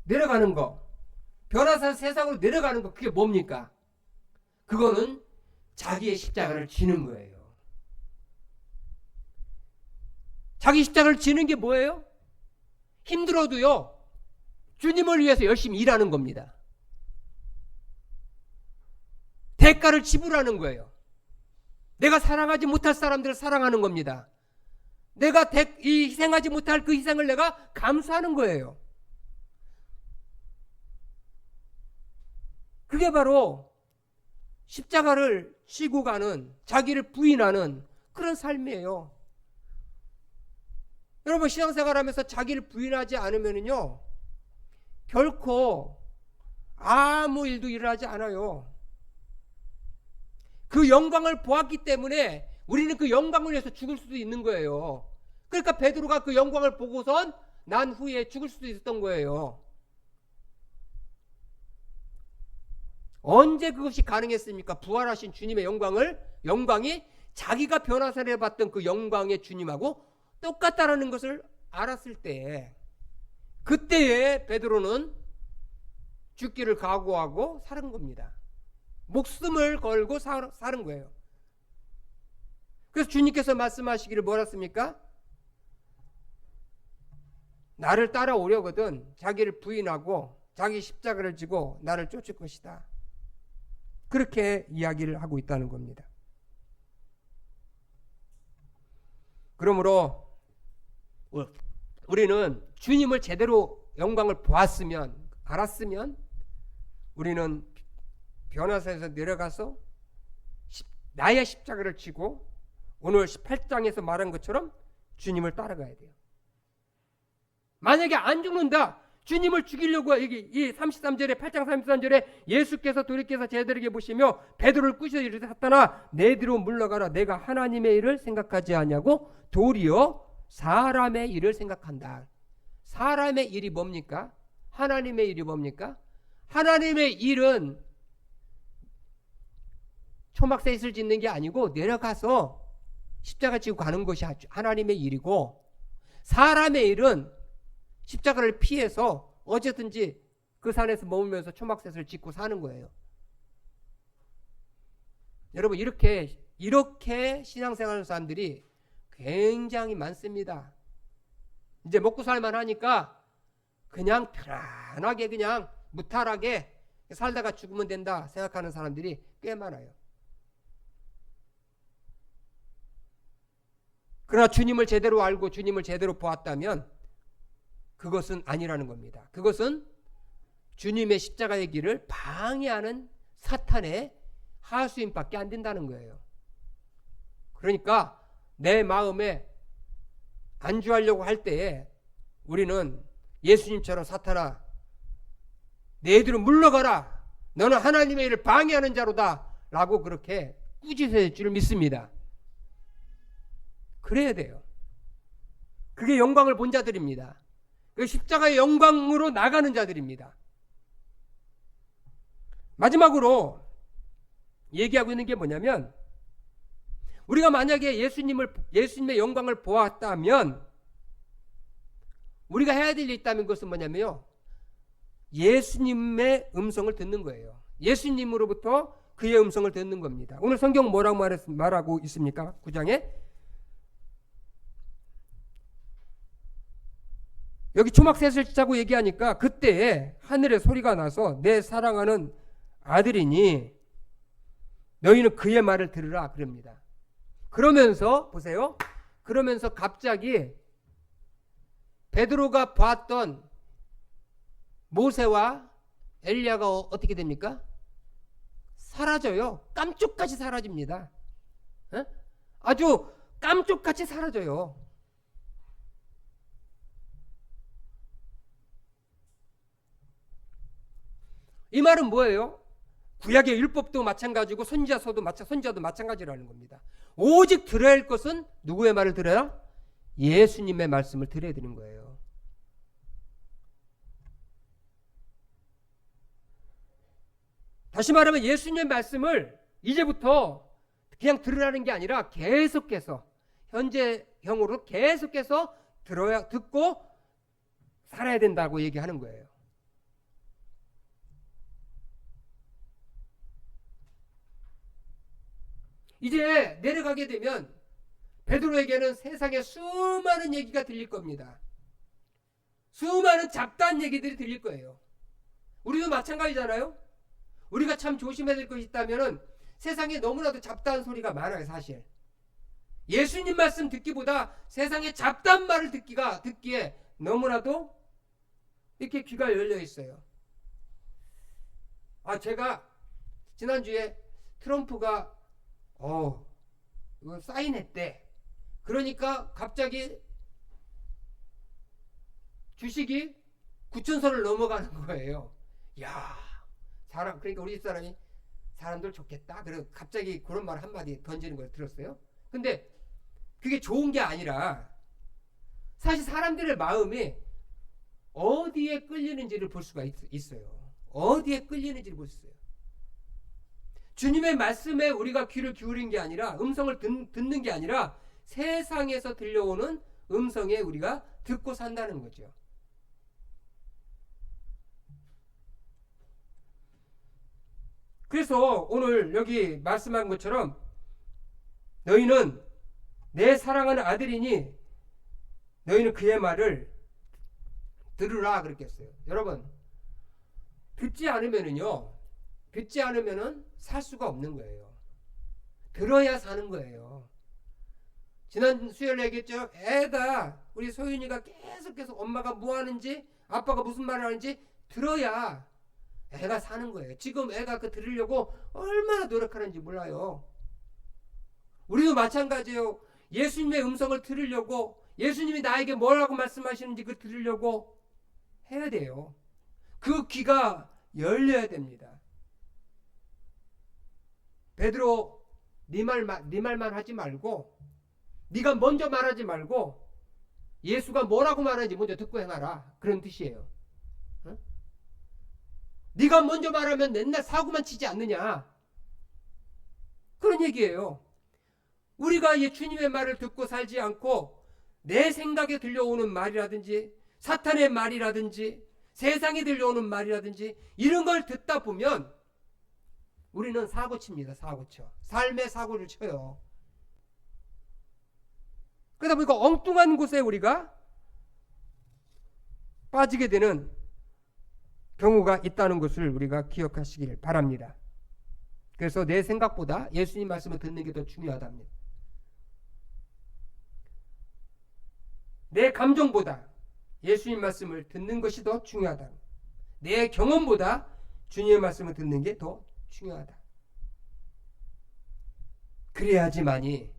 내려가는 거, 변화산 세상으로 내려가는 거, 그게 뭡니까? 그거는 자기의 십자가를 지는 거예요. 자기 십자가를 지는 게 뭐예요? 힘들어도요, 주님을 위해서 열심히 일하는 겁니다. 대가를 지불하는 거예요. 내가 사랑하지 못할 사람들을 사랑하는 겁니다. 내가 희생하지 못할 그 희생을 내가 감수하는 거예요. 그게 바로 십자가를 지고 가는, 자기를 부인하는 그런 삶이에요. 여러분, 신앙생활 하면서 자기를 부인하지 않으면요, 결코 아무 일도 일어나지 않아요. 그 영광을 보았기 때문에 우리는 그 영광을 위해서 죽을 수도 있는 거예요. 그러니까 베드로가 그 영광을 보고선 난 후에 죽을 수도 있었던 거예요. 언제 그것이 가능했습니까? 부활하신 주님의 영광이 자기가 변화산에 봤던 그 영광의 주님하고 똑같다라는 것을 알았을 때, 그때에 베드로는 죽기를 각오하고 사는 겁니다. 목숨을 걸고 사는 거예요. 그래서 주님께서 말씀하시기를 뭐라 했습니까? 나를 따라오려거든 자기를 부인하고 자기 십자가를 지고 나를 쫓을 것이다. 그렇게 이야기를 하고 있다는 겁니다. 그러므로 우리는 주님을 제대로 영광을 보았으면, 알았으면 우리는 변화산에서 내려가서 나의 십자가를 지고 오늘 18장에서 말한 것처럼 주님을 따라가야 돼요. 만약에 안 죽는다, 주님을 죽이려고 이 33절에 8장 33절에 예수께서 돌이켜서 제자들에게 보시며 베드로를 꾸짖어 이르되 사탄아 내 뒤로 물러가라, 내가 하나님의 일을 생각하지 아니하고 도리어 사람의 일을 생각한다. 사람의 일이 뭡니까? 하나님의 일이 뭡니까? 하나님의 일은 초막셋을 짓는 게 아니고 내려가서 십자가 지고 가는 것이 하나님의 일이고, 사람의 일은 십자가를 피해서 어쨌든지 그 산에서 머물면서 초막셋을 짓고 사는 거예요. 여러분, 이렇게 신앙생활하는 사람들이 굉장히 많습니다. 이제 먹고 살만 하니까 그냥 편안하게 그냥 무탈하게 살다가 죽으면 된다 생각하는 사람들이 꽤 많아요. 그러나 주님을 제대로 알고 주님을 제대로 보았다면 그것은 아니라는 겁니다. 그것은 주님의 십자가의 길을 방해하는 사탄의 하수인밖에 안 된다는 거예요. 그러니까 내 마음에 안주하려고 할 때에 우리는 예수님처럼 사탄아 너희들은 물러가라, 너는 하나님의 일을 방해하는 자로다 라고 그렇게 꾸짖을 줄 믿습니다. 그래야 돼요. 그게 영광을 본 자들입니다. 그 십자가의 영광으로 나가는 자들입니다. 마지막으로 얘기하고 있는 게 뭐냐면, 우리가 만약에 예수님의 영광을 보았다면 우리가 해야 될 일이 있다면 그것은 뭐냐면요, 예수님의 음성을 듣는 거예요. 예수님으로부터 그의 음성을 듣는 겁니다. 오늘 성경 뭐라고 말하고 있습니까? 9장에 여기 초막셋을 짜고 얘기하니까 그때에 하늘에 소리가 나서 내 사랑하는 아들이니 너희는 그의 말을 들으라 그럽니다. 그러면서 보세요. 그러면서 갑자기 베드로가 봤던 모세와 엘리야가 어떻게 됩니까? 사라져요. 깜쪽같이 사라집니다. 에? 아주 깜쪽같이 사라져요. 이 말은 뭐예요? 구약의 율법도 마찬가지고 선지자도 마찬가지라는 겁니다. 오직 들어야 할 것은 누구의 말을 들어야? 예수님의 말씀을 들어야 되는 거예요. 다시 말하면 예수님의 말씀을 이제부터 그냥 들으라는 게 아니라 계속해서 현재형으로 계속해서 듣고 살아야 된다고 얘기하는 거예요. 이제 내려가게 되면 베드로에게는 세상에 수많은 얘기가 들릴 겁니다. 수많은 잡다한 얘기들이 들릴 거예요. 우리도 마찬가지잖아요. 우리가 참 조심해야 될 것이 있다면 세상에 너무나도 잡다한 소리가 많아요. 사실 예수님 말씀 듣기보다 세상에 잡다한 말을 듣기에 너무나도 이렇게 귀가 열려 있어요. 제가 지난주에 트럼프가 이거 사인했대. 그러니까 갑자기 주식이 9,000선을 넘어가는 거예요. 야, 그러니까 우리 집사람이 사람들 좋겠다. 그래서 갑자기 그런 말 한마디 던지는 걸 들었어요. 근데 그게 좋은 게 아니라 사실 사람들의 마음이 어디에 끌리는지를 볼 수가 있어요. 어디에 끌리는지를 볼 수 있어요. 주님의 말씀에 우리가 귀를 기울인 게 아니라 음성을 듣는 게 아니라 세상에서 들려오는 음성에 우리가 듣고 산다는 거죠. 그래서 오늘 여기 말씀한 것처럼 너희는 내 사랑하는 아들이니 너희는 그의 말을 들으라 그렇게 했어요. 여러분, 듣지 않으면은 살 수가 없는 거예요. 들어야 사는 거예요. 지난 수요일에 얘기했죠. 우리 소윤이가 계속해서 엄마가 뭐 하는지 아빠가 무슨 말을 하는지 들어야 애가 사는 거예요. 지금 애가 들으려고 얼마나 노력하는지 몰라요. 우리도 마찬가지예요. 예수님의 음성을 들으려고, 예수님이 나에게 뭐라고 말씀하시는지 들으려고 해야 돼요. 그 귀가 열려야 됩니다. 베드로, 네 말만 하지 말고, 네가 먼저 말하지 말고 예수가 뭐라고 말하는지 먼저 듣고 행하라. 그런 뜻이에요. 어? 네가 먼저 말하면 맨날 사고만 치지 않느냐. 그런 얘기예요. 우리가 주님의 말을 듣고 살지 않고 내 생각에 들려오는 말이라든지 사탄의 말이라든지 세상에 들려오는 말이라든지 이런 걸 듣다 보면 우리는 사고칩니다. 사고쳐. 삶의 사고를 쳐요. 그러다 보니까 엉뚱한 곳에 우리가 빠지게 되는 경우가 있다는 것을 우리가 기억하시길 바랍니다. 그래서 내 생각보다 예수님 말씀을 듣는 게 더 중요하답니다. 내 감정보다 예수님 말씀을 듣는 것이 더 중요하다. 내 경험보다 주님의 말씀을 듣는 게 더 중요하다. 그래야지만이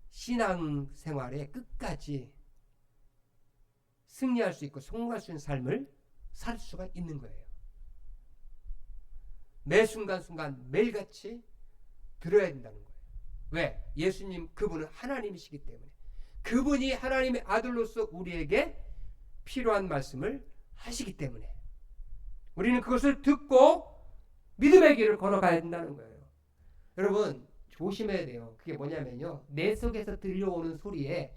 신앙생활에 끝까지 승리할 수 있고 성공할 수 있는 삶을 살 수가 있는 거예요. 매 순간순간 매일같이 들어야 된다는 거예요. 왜? 예수님 그분은 하나님이시기 때문에, 그분이 하나님의 아들로서 우리에게 필요한 말씀을 하시기 때문에 우리는 그것을 듣고 믿음의 길을 걸어가야 된다는 거예요. 여러분 조심해야 돼요. 그게 뭐냐면요, 내 속에서 들려오는 소리에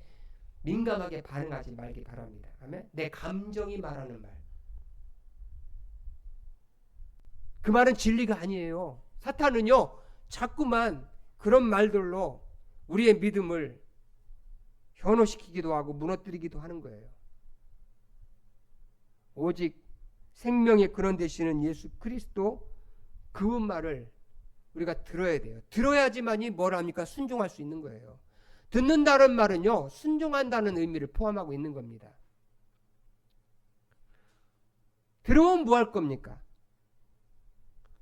민감하게 반응하지 말기 바랍니다. 아멘? 내 감정이 말하는 말, 그 말은 진리가 아니에요. 사탄은요 자꾸만 그런 말들로 우리의 믿음을 현혹시키기도 하고 무너뜨리기도 하는 거예요. 오직 생명의 근원 되시는 예수 그리스도 그분 말을 우리가 들어야 돼요. 들어야지만이 뭘 합니까? 순종할 수 있는 거예요. 듣는다는 말은요 순종한다는 의미를 포함하고 있는 겁니다. 들어오면 뭐 할 겁니까?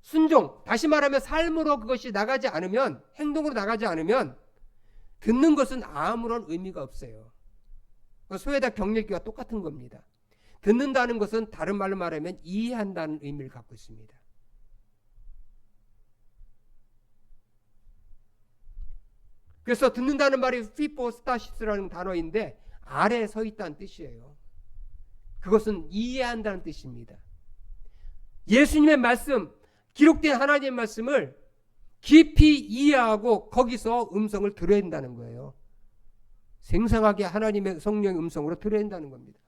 순종, 다시 말하면 삶으로 그것이 나가지 않으면, 행동으로 나가지 않으면 듣는 것은 아무런 의미가 없어요. 소외다 경력기와 똑같은 겁니다. 듣는다는 것은 다른 말로 말하면 이해한다는 의미를 갖고 있습니다. 그래서 듣는다는 말이 피포스타시스라는 단어인데 아래에 서 있다는 뜻이에요. 그것은 이해한다는 뜻입니다. 예수님의 말씀, 기록된 하나님의 말씀을 깊이 이해하고 거기서 음성을 들어야 된다는 거예요. 생생하게 하나님의 성령의 음성으로 들어야 된다는 겁니다.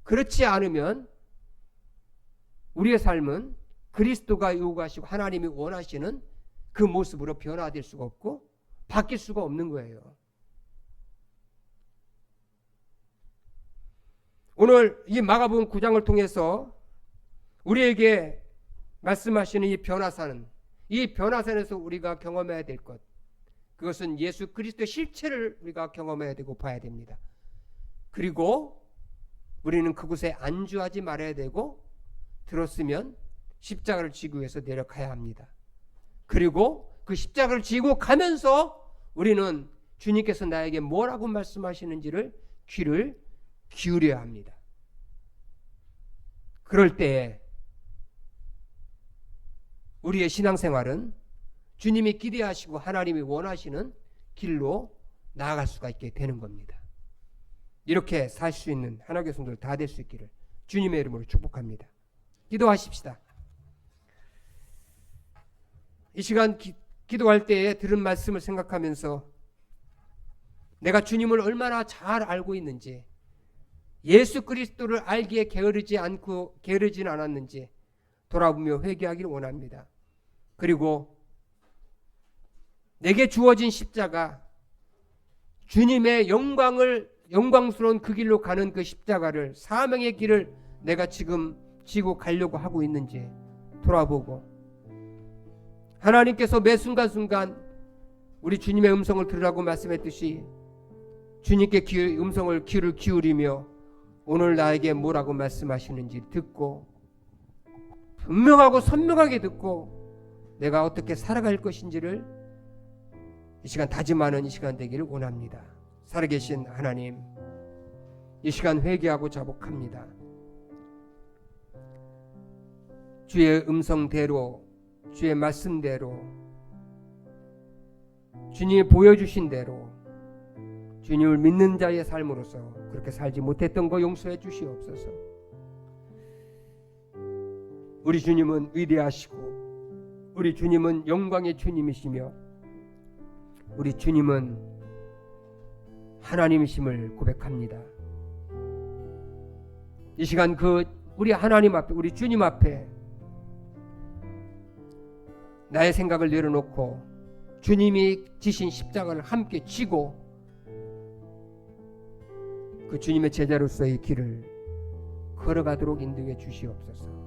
그렇지 않으면 우리의 삶은 그리스도가 요구하시고 하나님이 원하시는 그 모습으로 변화될 수가 없고 바뀔 수가 없는 거예요. 오늘 이 마가복음 9장을 통해서 우리에게 말씀하시는 이 변화사는, 이 변화산에서 우리가 경험해야 될 것, 그것은 예수 그리스도의 실체를 우리가 경험해야 되고 봐야 됩니다. 그리고 우리는 그곳에 안주하지 말아야 되고, 들었으면 십자가를 지고 위해서 내려가야 합니다. 그리고 그 십자가를 지고 가면서 우리는 주님께서 나에게 뭐라고 말씀하시는지를 귀를 기울여야 합니다. 그럴 때에 우리의 신앙생활은 주님이 기대하시고 하나님이 원하시는 길로 나아갈 수가 있게 되는 겁니다. 이렇게 살 수 있는 하나님의 성도들 다 될 수 있기를 주님의 이름으로 축복합니다. 기도하십시다. 이 시간 기도할 때에 들은 말씀을 생각하면서 내가 주님을 얼마나 잘 알고 있는지, 예수 그리스도를 알기에 게으르지는 않았는지 돌아보며 회개하기를 원합니다. 그리고 내게 주어진 십자가, 주님의 영광스러운 그 길로 가는 그 십자가를, 사명의 길을 내가 지금 지고 가려고 하고 있는지 돌아보고, 하나님께서 매 순간순간 우리 주님의 음성을 들으라고 말씀했듯이 주님께 음성을 귀를 기울이며 오늘 나에게 뭐라고 말씀하시는지 듣고, 분명하고 선명하게 듣고 내가 어떻게 살아갈 것인지를 이 시간 다짐하는 이 시간 되기를 원합니다. 살아계신 하나님, 이 시간 회개하고 자복합니다. 주의 음성대로, 주의 말씀대로, 주님이 보여주신 대로 주님을 믿는 자의 삶으로서 그렇게 살지 못했던 거 용서해 주시옵소서. 우리 주님은 위대하시고 우리 주님은 영광의 주님이시며 우리 주님은 하나님이심을 고백합니다. 이 시간 우리 하나님 앞에, 우리 주님 앞에 나의 생각을 내려놓고 주님이 지신 십자가를 함께 지고 그 주님의 제자로서의 길을 걸어가도록 인도해 주시옵소서.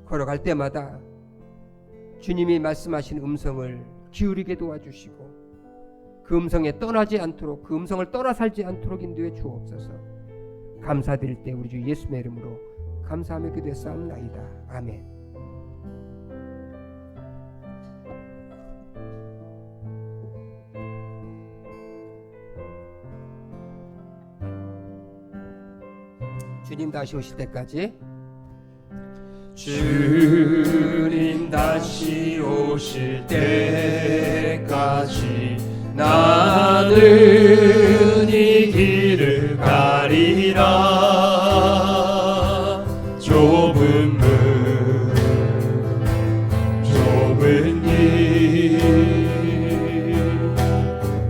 걸어갈 때마다 주님이 말씀하신 음성을 기울이게 도와주시고 그 음성에 떠나지 않도록, 그 음성을 떠나 살지 않도록 인도해 주옵소서. 감사드릴 때 우리 주 예수의 이름으로 감사하며 기도했사옵나이다. 아멘. 주님 다시 오실 때까지 주님 다시 오실 때까지 나는 이 길을 가리라. 좁은 문 좁은 길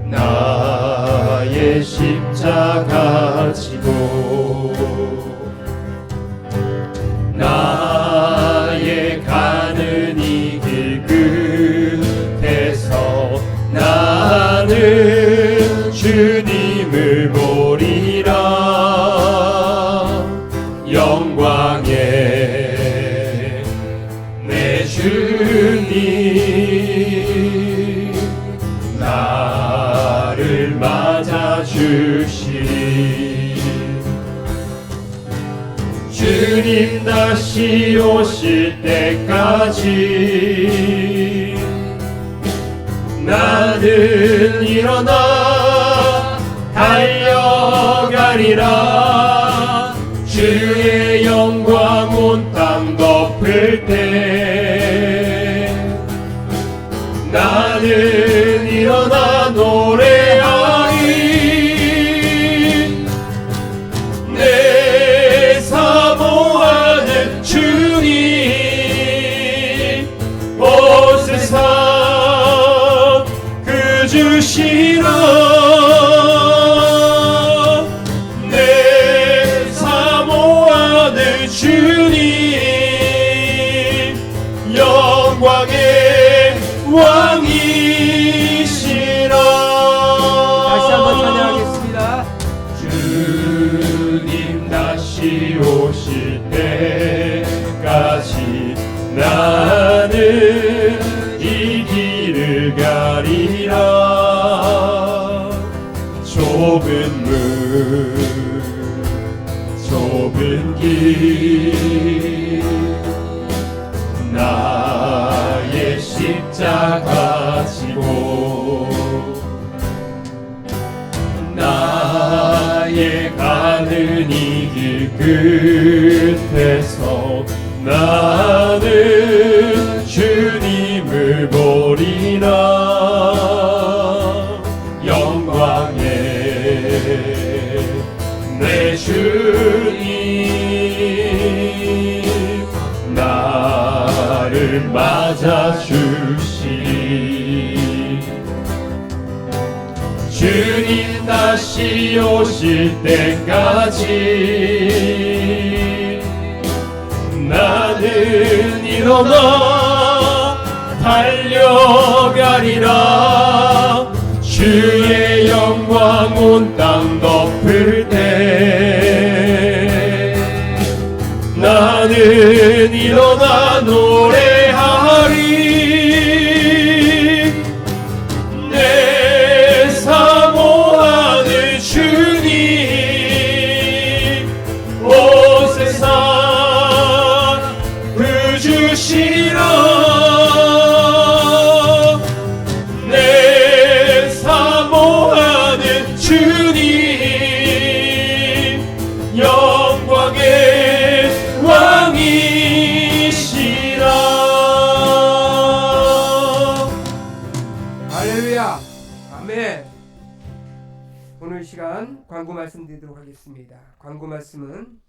나의 십자가 지고 나의 가는 이 길 끝에서 나는 주님을 보리라. 영광의 내 주님 나를 맞아주시리. 주님 다시 오실 때까지 나는 일어나 달려가리라. 주의 영광 온 땅 덮을 때 나는 일어나 노래하리. 내 사모하는 주님 온 세상 그 주시라. 내 사모하는 주님 영광의 왕이시라. 다시 한번 찬양하겠습니다. 주님 다시 오실 때까지 나는 이 길을 가리라. 좁은 문 좁은 길 나의 십자가 지고 나의 가는 이 길 끝에서 나는 주님을 보리라. 영광의 내 주님 나를 맞아주시리. 주님 다시 오실 때까지 나는 일어나 달려가리라. 주의 영광 온 땅 덮을 때 나는 일어나 노래하리. 내 사모하는 주님 온 세상 그 주시라. 내 사모하는 주님 영광의 왕이시라. 할렐루야. 아멘. 오늘 시간 광고 말씀드리도록 하겠습니다. 광고 말씀은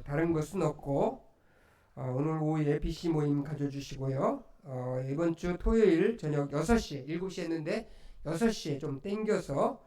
다른 것은 없고 오늘 오후에 PC 모임 가져주시고요. 이번 주 토요일 저녁 6시, 7시 했는데 6시에 좀 땡겨서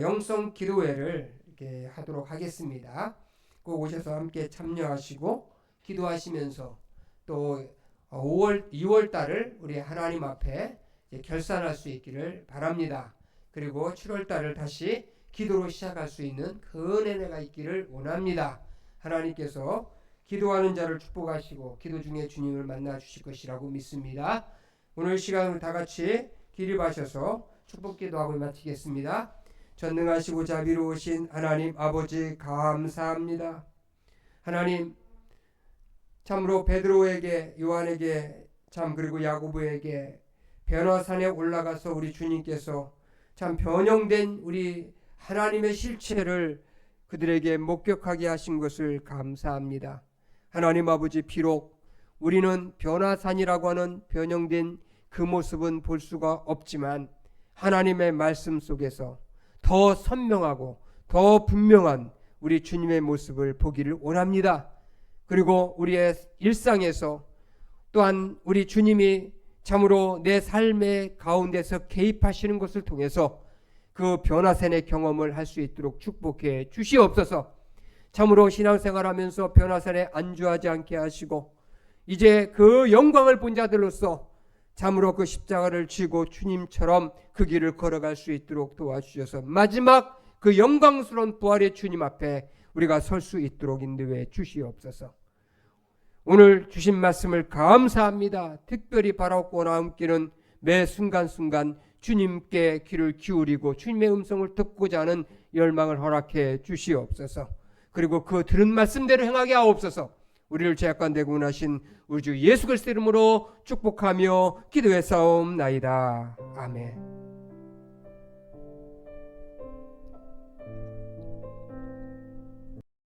영성 기도회를 이렇게 하도록 하겠습니다. 꼭 오셔서 함께 참여하시고 기도하시면서 또 2월 달을 우리 하나님 앞에 결산할 수 있기를 바랍니다. 그리고 7월 달을 다시 기도로 시작할 수 있는 그 은혜가 있기를 원합니다. 하나님께서 기도하는 자를 축복하시고 기도 중에 주님을 만나 주실 것이라고 믿습니다. 오늘 시간을 다 같이 기립하셔서 축복 기도하고 마치겠습니다. 전능하시고 자비로우신 하나님 아버지 감사합니다. 하나님 참으로 베드로에게 요한에게 참 그리고 야고보에게 변화산에 올라가서 우리 주님께서 참 변형된 우리 하나님의 실체를 그들에게 목격하게 하신 것을 감사합니다. 하나님 아버지 비록 우리는 변화산이라고 하는 변형된 그 모습은 볼 수가 없지만 하나님의 말씀 속에서 더 선명하고 더 분명한 우리 주님의 모습을 보기를 원합니다. 그리고 우리의 일상에서 또한 우리 주님이 참으로 내 삶의 가운데서 개입하시는 것을 통해서 그 변화산의 경험을 할 수 있도록 축복해 주시옵소서. 참으로 신앙생활하면서 변화산에 안주하지 않게 하시고 이제 그 영광을 본 자들로서 참으로 그 십자가를 쥐고 주님처럼 그 길을 걸어갈 수 있도록 도와주셔서 마지막 그 영광스러운 부활의 주님 앞에 우리가 설 수 있도록 인도해 주시옵소서. 오늘 주신 말씀을 감사합니다. 특별히 바라고 남기는 매 순간순간 주님께 귀를 기울이고 주님의 음성을 듣고자 하는 열망을 허락해 주시옵소서. 그리고 그 들은 말씀대로 행하게 하옵소서. 우리를 죄악관 구원하신 우리 주 예수 그리스도 이름으로 축복하며 기도해 싸움나이다. 아멘.